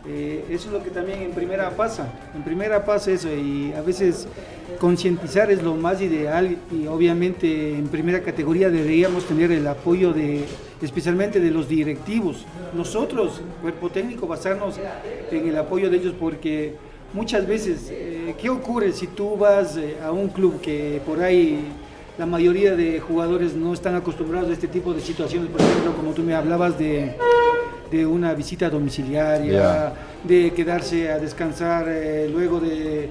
Eso es lo que también en primera pasa eso, y a veces concientizar es lo más ideal, y obviamente en primera categoría deberíamos tener el apoyo especialmente de los directivos, nosotros, cuerpo técnico, basarnos en el apoyo de ellos, porque muchas veces, ¿qué ocurre si tú vas a un club que por ahí la mayoría de jugadores no están acostumbrados a este tipo de situaciones? Por ejemplo, como tú me hablabas de una visita domiciliaria, de quedarse a descansar luego de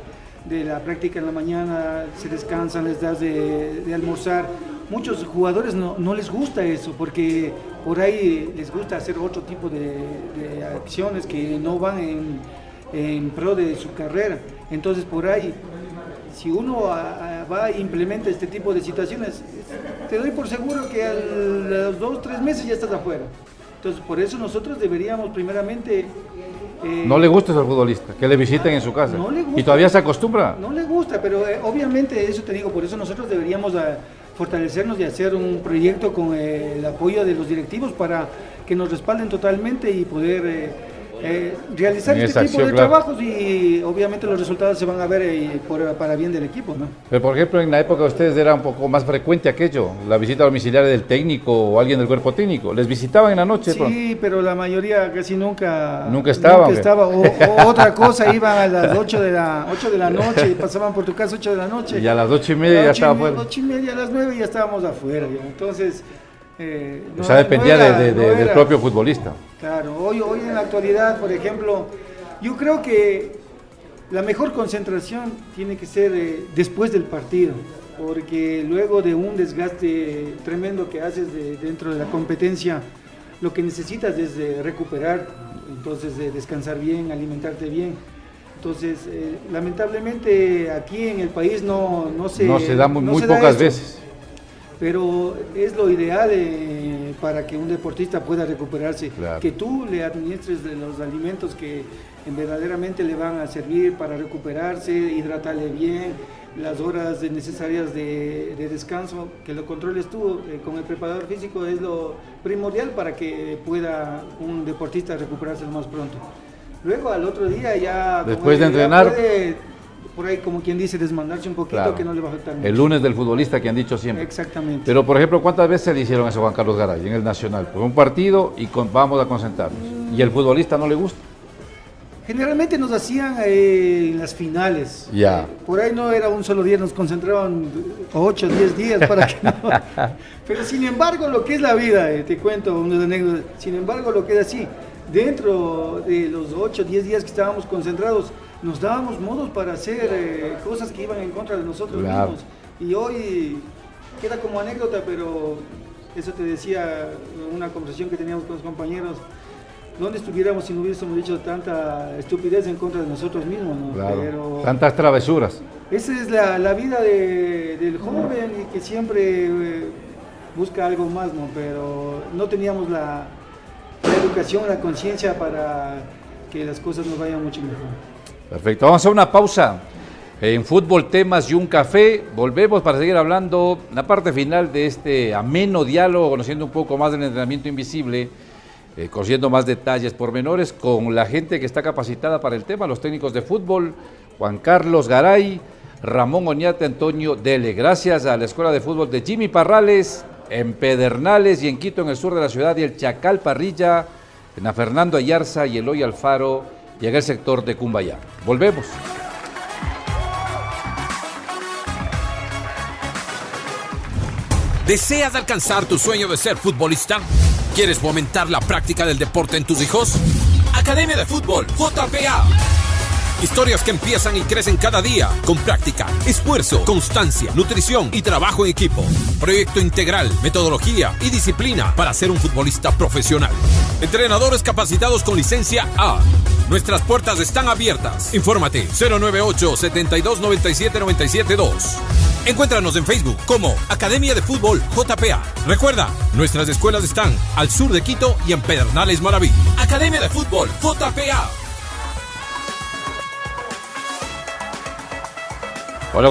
la práctica en la mañana, se descansan, les das de almorzar. Muchos jugadores no les gusta eso, porque por ahí les gusta hacer otro tipo de acciones que no van en pro de su carrera. Entonces por ahí, si uno va e implementa este tipo de situaciones, te doy por seguro que a los 2 o 3 meses ya estás afuera. Entonces, por eso nosotros deberíamos primeramente... ¿No le gusta al futbolista que le visiten en su casa? No le gusta. ¿Y todavía se acostumbra? No le gusta, pero obviamente eso te digo, por eso nosotros deberíamos fortalecernos y hacer un proyecto con el apoyo de los directivos para que nos respalden totalmente y poder realizar este tipo de trabajos, y obviamente los resultados se van a ver para bien del equipo, ¿no? Pero por ejemplo, en la época de ustedes era un poco más frecuente aquello, la visita domiciliaria del técnico o alguien del cuerpo técnico. ¿Les visitaban en la noche? Sí, pero la mayoría casi nunca estaba. O otra cosa, iban a las 8 de la noche y pasaban por tu casa 8 de la noche. Y a las 8:30 ya estaba afuera. 8:30, a las 9 ya estábamos afuera. ¿Ya? Entonces... o sea, dependía del propio futbolista. Claro, hoy en la actualidad, por ejemplo, yo creo que la mejor concentración tiene que ser después del partido, porque luego de un desgaste tremendo que haces dentro de la competencia, lo que necesitas es recuperar, entonces descansar bien, alimentarte bien. Entonces, lamentablemente aquí en el país no se da muy pocas veces. Pero es lo ideal para que un deportista pueda recuperarse, claro. Que tú le administres de los alimentos que verdaderamente le van a servir para recuperarse, hidratarle bien, las horas necesarias de descanso, que lo controles tú con el preparador físico, es lo primordial para que pueda un deportista recuperarse lo más pronto. Luego al otro día ya... Después de entrenar... Por ahí, como quien dice, desmandarse un poquito, claro, que no le va a afectar mucho. El lunes del futbolista que han dicho siempre. Exactamente. Pero, por ejemplo, ¿cuántas veces le hicieron eso a Juan Carlos Garay en el Nacional? Pues un partido y vamos a concentrarnos. ¿Y el futbolista no le gusta? Generalmente nos hacían en las finales. Ya. Por ahí no era un solo día, nos concentraban 8 o 10 días para que no... Pero sin embargo, lo que es la vida, te cuento una anécdota, sin embargo, lo que es así, dentro de los 8 o 10 días que estábamos concentrados, nos dábamos modos para hacer cosas que iban en contra de nosotros, claro, mismos. Y hoy queda como anécdota, pero eso te decía una conversación que teníamos con los compañeros. ¿Dónde estuviéramos si no hubiésemos dicho tanta estupidez en contra de nosotros mismos, ¿no? Claro. Pero tantas travesuras. Esa es la vida del joven, y que siempre busca algo más, ¿no? Pero no teníamos la educación, la conciencia para que las cosas nos vayan mucho mejor. Perfecto, vamos a hacer una pausa en Fútbol, Temas y un Café. Volvemos para seguir hablando la parte final de este ameno diálogo, conociendo un poco más del entrenamiento invisible, conociendo más detalles, pormenores, con la gente que está capacitada para el tema, los técnicos de fútbol, Juan Carlos Garay, Ramón Oñate, Antonio Dele. Gracias a la Escuela de Fútbol de Jimmy Parrales, en Pedernales y en Quito, en el sur de la ciudad, y el Chacal Parrilla, en a Fernando Ayarza y Eloy Alfaro, y en el sector de Cumbayá. Volvemos. ¿Deseas alcanzar tu sueño de ser futbolista? ¿Quieres fomentar la práctica del deporte en tus hijos? Academia de Fútbol JPA. Historias que empiezan y crecen cada día, con práctica, esfuerzo, constancia, nutrición y trabajo en equipo. Proyecto integral, metodología y disciplina para ser un futbolista profesional. Entrenadores capacitados con licencia A. Nuestras puertas están abiertas. Infórmate 098-7297-972. Encuéntranos en Facebook como Academia de Fútbol JPA. Recuerda, nuestras escuelas están al sur de Quito y en Pedernales, Maraví. Academia de Fútbol JPA. Hola,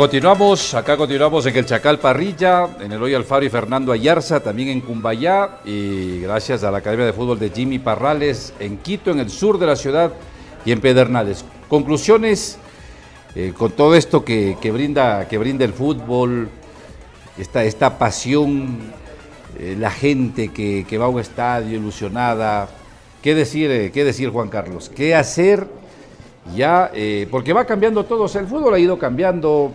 acá continuamos en el Chacal Parrilla, en Eloy Alfaro y Fernando Ayarza, también en Cumbayá, y gracias a la Academia de Fútbol de Jimmy Parrales en Quito, en el sur de la ciudad y en Pedernales. Conclusiones con todo esto que brinda el fútbol, esta pasión, la gente que va a un estadio ilusionada. ¿Qué decir, Juan Carlos? ¿Qué hacer? Ya, porque va cambiando todo, o sea, el fútbol ha ido cambiando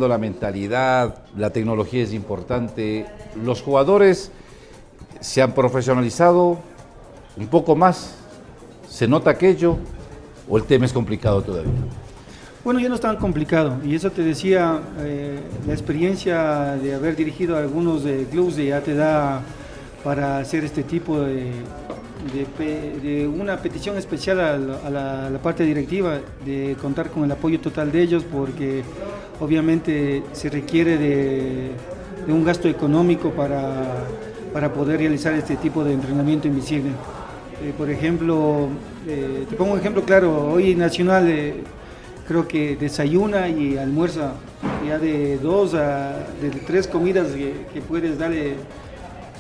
la mentalidad, la tecnología es importante, los jugadores se han profesionalizado un poco más, ¿se nota aquello o el tema es complicado todavía? Bueno, ya no es tan complicado, y eso te decía, la experiencia de haber dirigido a algunos clubes ya te da para hacer este tipo de una petición especial a la parte directiva, de contar con el apoyo total de ellos, porque obviamente se requiere de un gasto económico para poder realizar este tipo de entrenamiento invisible. Por ejemplo, te pongo un ejemplo claro, hoy Nacional creo que desayuna y almuerza ya de 3 comidas que puedes darle.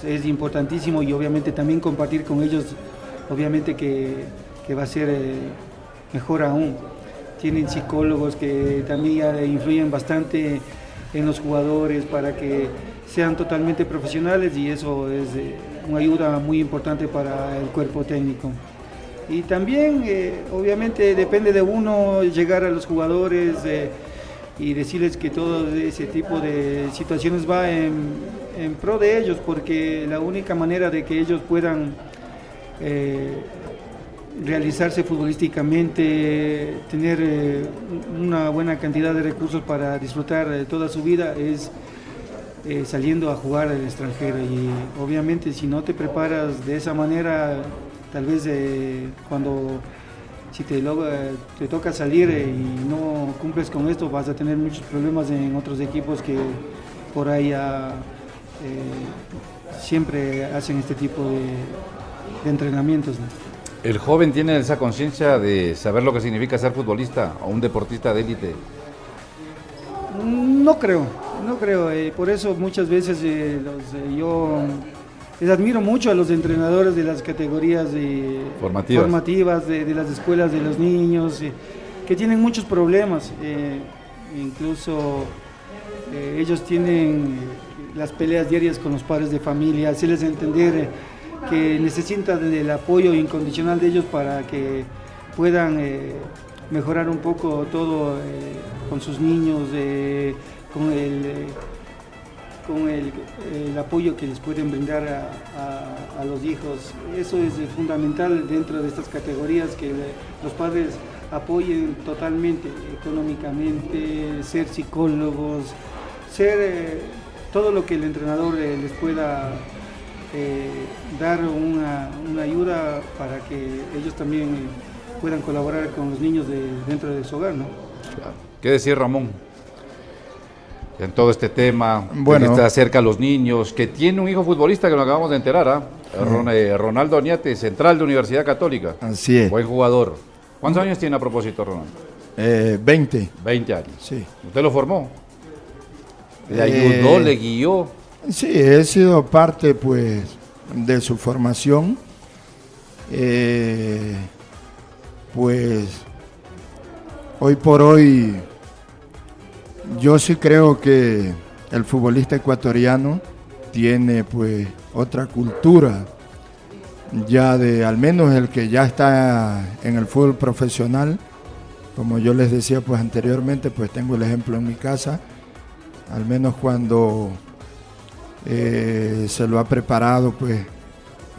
Es importantísimo, y obviamente también compartir con ellos, obviamente que va a ser mejor aún. Tienen psicólogos que también ya influyen bastante en los jugadores para que sean totalmente profesionales, y eso es una ayuda muy importante para el cuerpo técnico. Y también obviamente depende de uno llegar a los jugadores y decirles que todo ese tipo de situaciones va en pro de ellos, porque la única manera de que ellos puedan realizarse futbolísticamente, tener una buena cantidad de recursos para disfrutar toda su vida es saliendo a jugar al extranjero. Y obviamente si no te preparas de esa manera, tal vez si te toca salir y no cumples con esto, vas a tener muchos problemas en otros equipos que por ahí siempre hacen este tipo de entrenamientos, ¿no? ¿El joven tiene esa conciencia de saber lo que significa ser futbolista o un deportista de élite? No creo. Por eso muchas veces yo les admiro mucho a los entrenadores de las categorías formativas de las escuelas de los niños, que tienen muchos problemas. Incluso ellos tienen las peleas diarias con los padres de familia, hacerles entender que necesitan del apoyo incondicional de ellos para que puedan mejorar un poco todo con sus niños, con el apoyo que les pueden brindar a los hijos. Eso es fundamental dentro de estas categorías, que los padres apoyen totalmente económicamente, ser psicólogos, ser todo lo que el entrenador les pueda dar una ayuda para que ellos también puedan colaborar con los niños dentro de su hogar, ¿no? ¿Qué decir, Ramón? En todo este tema, bueno, que está cerca a los niños, que tiene un hijo futbolista que nos acabamos de enterar, Ronaldo Oñate, central de Universidad Católica. Así es. Buen jugador. ¿Cuántos años tiene a propósito, Ronaldo? 20. 20 años. Sí. ¿Usted lo formó? ¿Le ayudó, le guió? Sí, he sido parte pues de su formación. Pues hoy por hoy yo sí creo que el futbolista ecuatoriano tiene pues otra cultura, ya de al menos el que ya está en el fútbol profesional. Como yo les decía pues anteriormente, pues tengo el ejemplo en mi casa, al menos cuando se lo ha preparado pues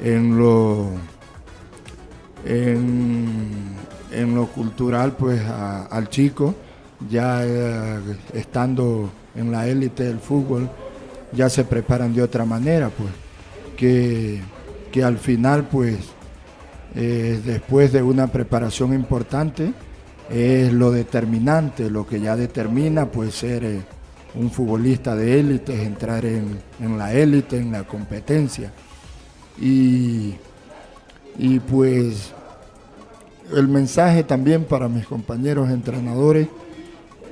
en lo cultural pues al chico, ya estando en la élite del fútbol, ya se preparan de otra manera, pues que al final pues después de una preparación importante es lo determinante, lo que ya determina pues ser un futbolista de élite es entrar en la élite, en la competencia. Y pues el mensaje también para mis compañeros entrenadores,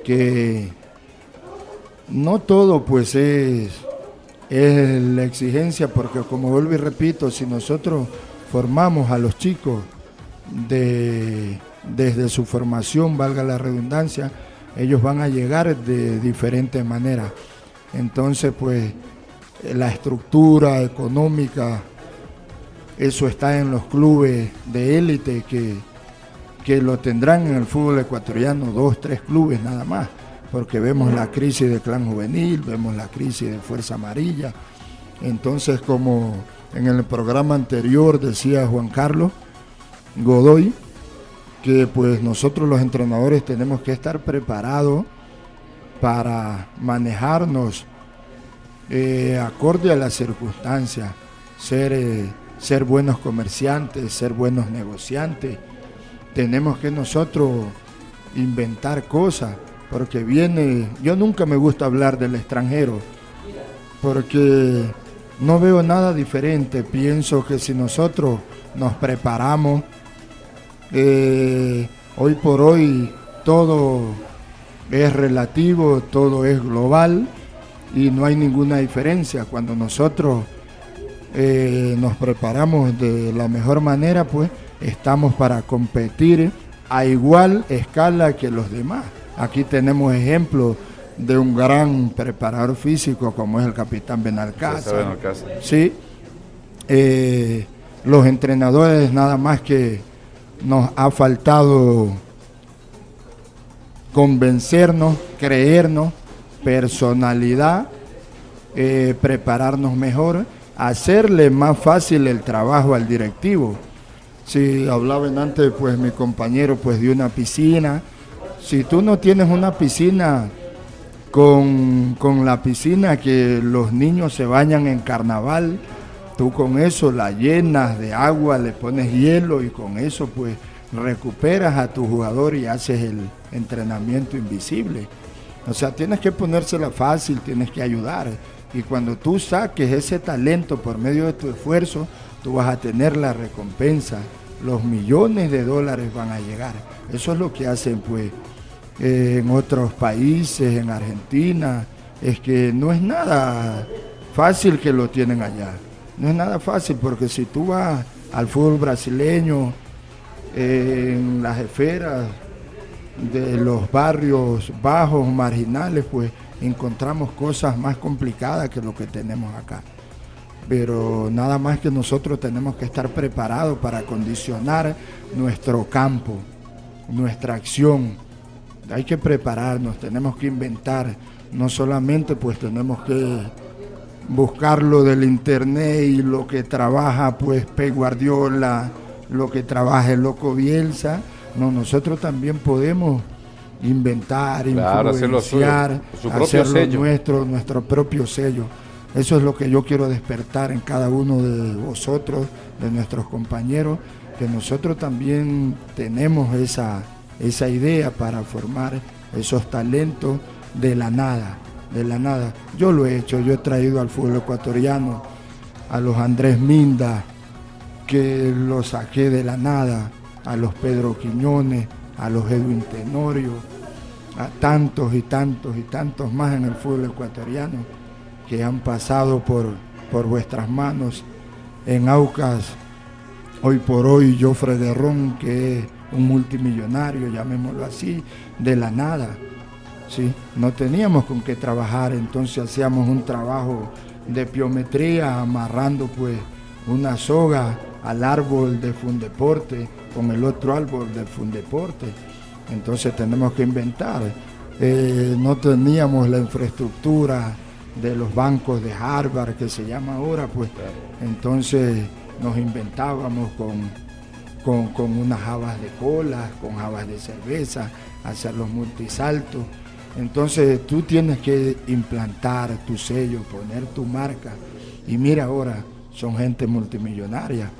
que no todo pues es la exigencia, porque como vuelvo y repito, si nosotros formamos a los chicos desde su formación, valga la redundancia, ellos van a llegar de diferentes maneras. Entonces pues la estructura económica, eso está en los clubes de élite que lo tendrán en el fútbol ecuatoriano, 2, 3 clubes nada más, porque vemos la crisis de Clan Juvenil, vemos la crisis de Fuerza Amarilla. Entonces, como en el programa anterior decía Juan Carlos Godoy, que pues nosotros los entrenadores tenemos que estar preparados para manejarnos acorde a las circunstancias, ser buenos comerciantes, ser buenos negociantes. Tenemos que nosotros inventar cosas, porque yo nunca me gusta hablar del extranjero, porque no veo nada diferente. Pienso que si nosotros nos preparamos, hoy por hoy todo es relativo, todo es global y no hay ninguna diferencia. Cuando nosotros nos preparamos de la mejor manera, pues estamos para competir a igual escala que los demás. Aquí tenemos ejemplos de un gran preparador físico como es el capitán Benalcázar. Sí, los entrenadores nada más que nos ha faltado convencernos, creernos, personalidad, prepararnos mejor, hacerle más fácil el trabajo al directivo. Si hablaban antes, pues mi compañero, pues de una piscina. Si tú no tienes una piscina con la piscina que los niños se bañan en carnaval, tú con eso la llenas de agua, le pones hielo y con eso pues recuperas a tu jugador y haces el entrenamiento invisible. O sea, tienes que ponérsela fácil, tienes que ayudar. Y cuando tú saques ese talento por medio de tu esfuerzo, tú vas a tener la recompensa. Los millones de dólares van a llegar. Eso es lo que hacen pues en otros países, en Argentina. Es que no es nada fácil que lo tienen allá. No es nada fácil, porque si tú vas al fútbol brasileño, en las esferas de los barrios bajos, marginales, pues encontramos cosas más complicadas que lo que tenemos acá. Pero nada más que nosotros tenemos que estar preparados para acondicionar nuestro campo, nuestra acción. Hay que prepararnos, tenemos que inventar. No solamente pues tenemos que buscar lo del internet y lo que trabaja pues Pep Guardiola, lo que trabaja el Loco Bielsa. No, nosotros también podemos inventar, influenciar, hacerlo nuestro propio sello. Eso es lo que yo quiero despertar en cada uno de vosotros, de nuestros compañeros, que nosotros también tenemos esa idea para formar esos talentos de la nada. Yo lo he hecho, yo he traído al fútbol ecuatoriano a los Andrés Minda, que los saqué de la nada, a los Pedro Quiñones, a los Edwin Tenorio, a tantos y tantos y tantos más en el fútbol ecuatoriano que han pasado por vuestras manos. En Aucas, hoy por hoy, Jofre Guerrón, que es un multimillonario, llamémoslo así, de la nada. ¿Sí? No teníamos con qué trabajar, entonces hacíamos un trabajo de piometría, amarrando pues una soga al árbol de Fundeporte con el otro árbol de Fundeporte. Entonces tenemos que inventar. No teníamos la infraestructura de los bancos de Harvard, que se llama ahora, pues entonces nos inventábamos con unas habas de cola, con habas de cerveza, hacer los multisaltos. Entonces tú tienes que implantar tu sello, poner tu marca. Y mira ahora, son gente multimillonaria.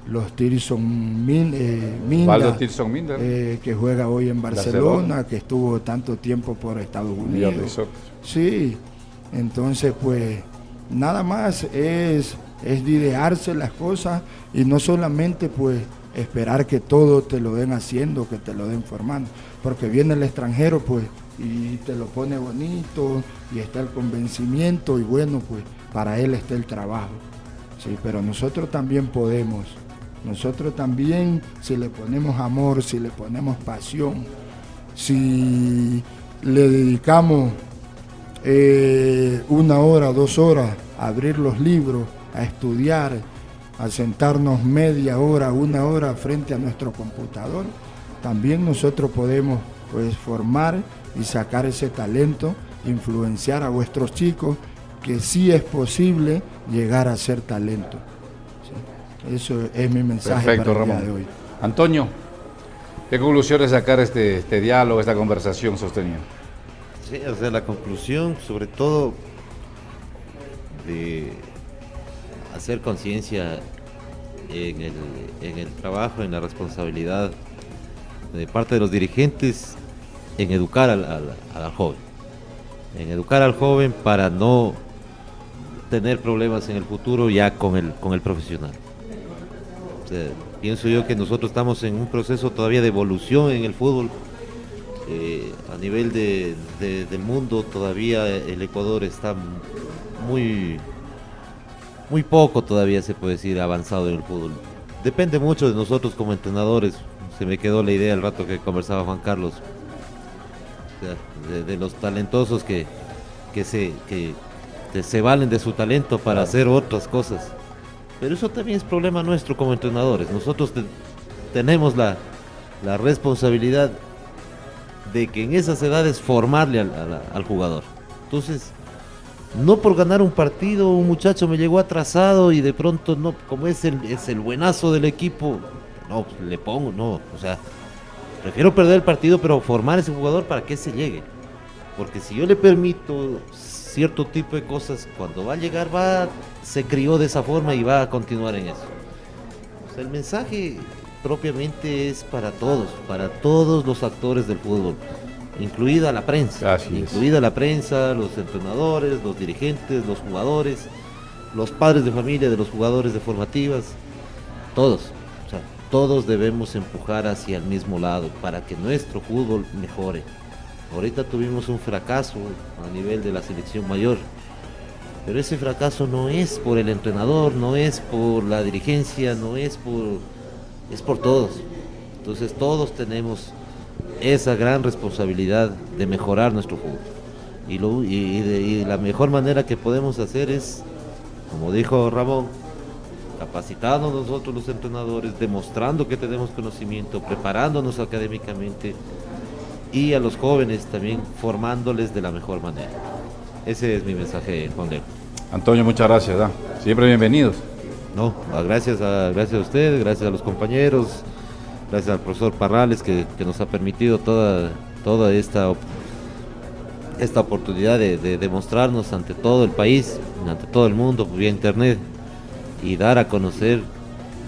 los Tirson Minda, Waldo Tirson Minda, que juega hoy en Barcelona, que estuvo tanto tiempo por Estados Unidos. Sí, entonces pues nada más es de idearse las cosas y no solamente pues esperar que todo te lo den haciendo, que te lo den formando, porque viene el extranjero pues y te lo pone bonito y está el convencimiento y bueno pues para él está el trabajo, sí, pero nosotros también podemos, nosotros también si le ponemos amor, si le ponemos pasión, si le dedicamos 1 hora, 2 horas a abrir los libros, a estudiar, a sentarnos media hora, 1 hora frente a nuestro computador, también nosotros podemos pues formar y sacar ese talento, influenciar a vuestros chicos, que sí es posible llegar a ser talento. ¿Sí? Eso es mi mensaje. Perfecto, para el Ramón. día de hoy. Antonio, ¿qué conclusiones sacar este diálogo, esta conversación sostenida? Sí, o sea, la conclusión, sobre todo, de hacer conciencia en el trabajo, en la responsabilidad de parte de los dirigentes, en educar al joven. En educar al joven para no tener problemas en el futuro ya con el profesional. O sea, pienso yo que nosotros estamos en un proceso todavía de evolución en el fútbol. A nivel del mundo todavía el Ecuador está muy poco, todavía se puede decir, avanzado en el fútbol. Depende mucho de nosotros como entrenadores. Se me quedó la idea el rato que conversaba Juan Carlos, o sea, de los talentosos que se valen de su talento para hacer otras cosas. Pero eso también es problema nuestro como entrenadores. Nosotros tenemos la responsabilidad de que en esas edades formarle al jugador. Entonces, no por ganar un partido un muchacho me llegó atrasado y de pronto no, como es el buenazo del equipo, no, le pongo, no, o sea, prefiero perder el partido pero formar a ese jugador para que se llegue. Porque si yo le permito cierto tipo de cosas, cuando va a llegar se crió de esa forma y va a continuar en eso. O sea, el mensaje propiamente es para todos los actores del fútbol, incluida la prensa, los entrenadores, los dirigentes, los jugadores, los padres de familia de los jugadores de formativas, todos. O sea, todos debemos empujar hacia el mismo lado para que nuestro fútbol mejore. Ahorita tuvimos un fracaso a nivel de la selección mayor, pero ese fracaso no es por el entrenador, no es por la dirigencia, es por todos. Entonces todos tenemos esa gran responsabilidad de mejorar nuestro fútbol. Y la mejor manera que podemos hacer es, como dijo Ramón, capacitando nosotros los entrenadores, demostrando que tenemos conocimiento, preparándonos académicamente y a los jóvenes también formándoles de la mejor manera. Ese es mi mensaje, Juan Diego. Antonio, muchas gracias. Siempre bienvenidos. No, gracias a ustedes, gracias a los compañeros, gracias al profesor Parrales que nos ha permitido toda esta oportunidad de demostrarnos ante todo el país, ante todo el mundo, vía internet, y dar a conocer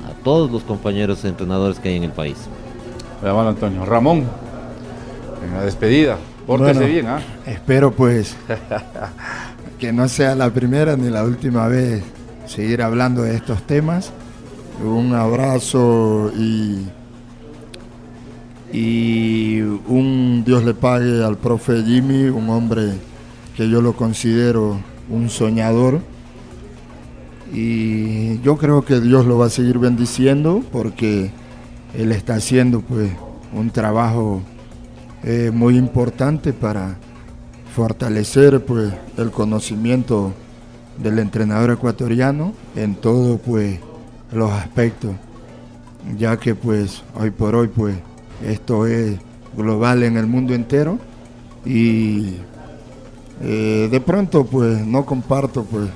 a todos los compañeros entrenadores que hay en el país. Bueno, Antonio. Ramón, en la despedida, pórtese bien. Espero pues que no sea la primera ni la última vez seguir hablando de estos temas. Un abrazo y un Dios le pague al profe Jimmy, un hombre que yo lo considero un soñador, y yo creo que Dios lo va a seguir bendiciendo porque él está haciendo pues un trabajo muy importante para fortalecer pues el conocimiento del entrenador ecuatoriano en todo pues los aspectos, ya que pues hoy por hoy pues esto es global en el mundo entero y de pronto pues no comparto pues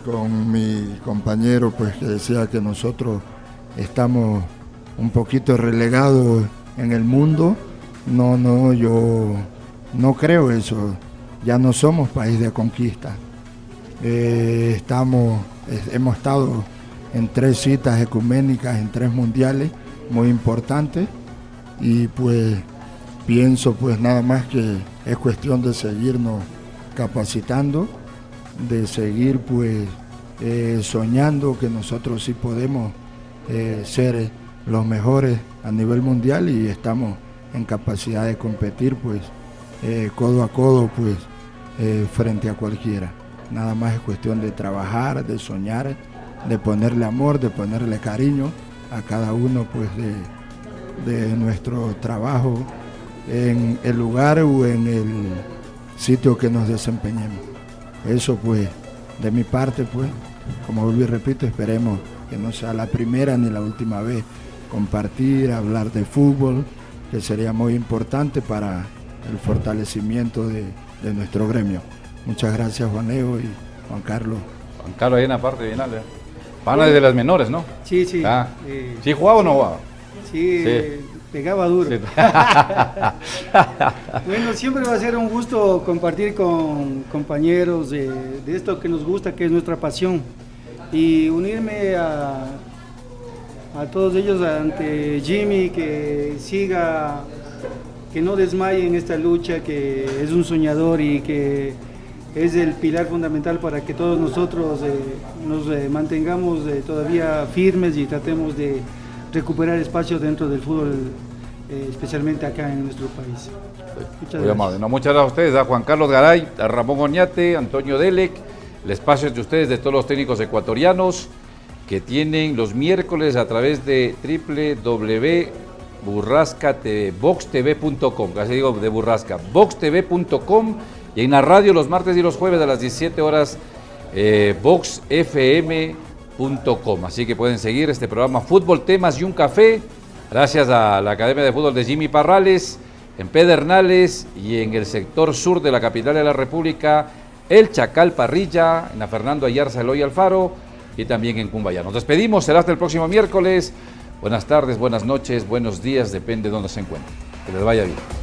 con mi compañero pues que decía que nosotros estamos un poquito relegados en el mundo. No, yo no creo eso. Ya no somos país de conquista. Hemos estado en 3 citas ecuménicas, en 3 mundiales muy importantes, y pues pienso pues nada más que es cuestión de seguirnos capacitando, de seguir pues soñando que nosotros sí podemos ser los mejores a nivel mundial, y estamos en capacidad de competir pues codo a codo pues frente a cualquiera. Nada más es cuestión de trabajar, de soñar, de ponerle amor, de ponerle cariño a cada uno pues de nuestro trabajo en el lugar o en el sitio que nos desempeñemos. Eso pues de mi parte pues, como vuelvo y repito, esperemos que no sea la primera ni la última vez compartir, hablar de fútbol, que sería muy importante para el fortalecimiento de nuestro gremio. Muchas gracias, Juaneo y Juan Carlos. Juan Carlos ahí en la parte final, pana desde las menores, ¿no? Sí, sí. ¿Sí jugaba o no jugaba? Sí, pegaba duro. Sí. Bueno, siempre va a ser un gusto compartir con compañeros de esto que nos gusta, que es nuestra pasión, y unirme a todos ellos ante Jimmy, que siga, que no desmaye en esta lucha, que es un soñador y que es el pilar fundamental para que todos nosotros nos mantengamos todavía firmes y tratemos de recuperar espacios dentro del fútbol, especialmente acá en nuestro país. Muchas gracias. No, muchas gracias a ustedes, a Juan Carlos Garay, a Ramón Oñate, Antonio Delec. El espacio es de ustedes, de todos los técnicos ecuatorianos que tienen los miércoles a través de www.burrascatv.com, casi digo de Burrasca, boxtv.com, y en la radio los martes y los jueves a las 17 horas, boxfm.com. Así que pueden seguir este programa Fútbol, Temas y un Café, gracias a la Academia de Fútbol de Jimmy Parrales, en Pedernales y en el sector sur de la capital de la República, el Chacal Parrilla, en la Fernando Ayarza, Eloy Alfaro, y también en Cumbaya. Nos despedimos, será hasta el próximo miércoles. Buenas tardes, buenas noches, buenos días, depende de dónde se encuentren. Que les vaya bien.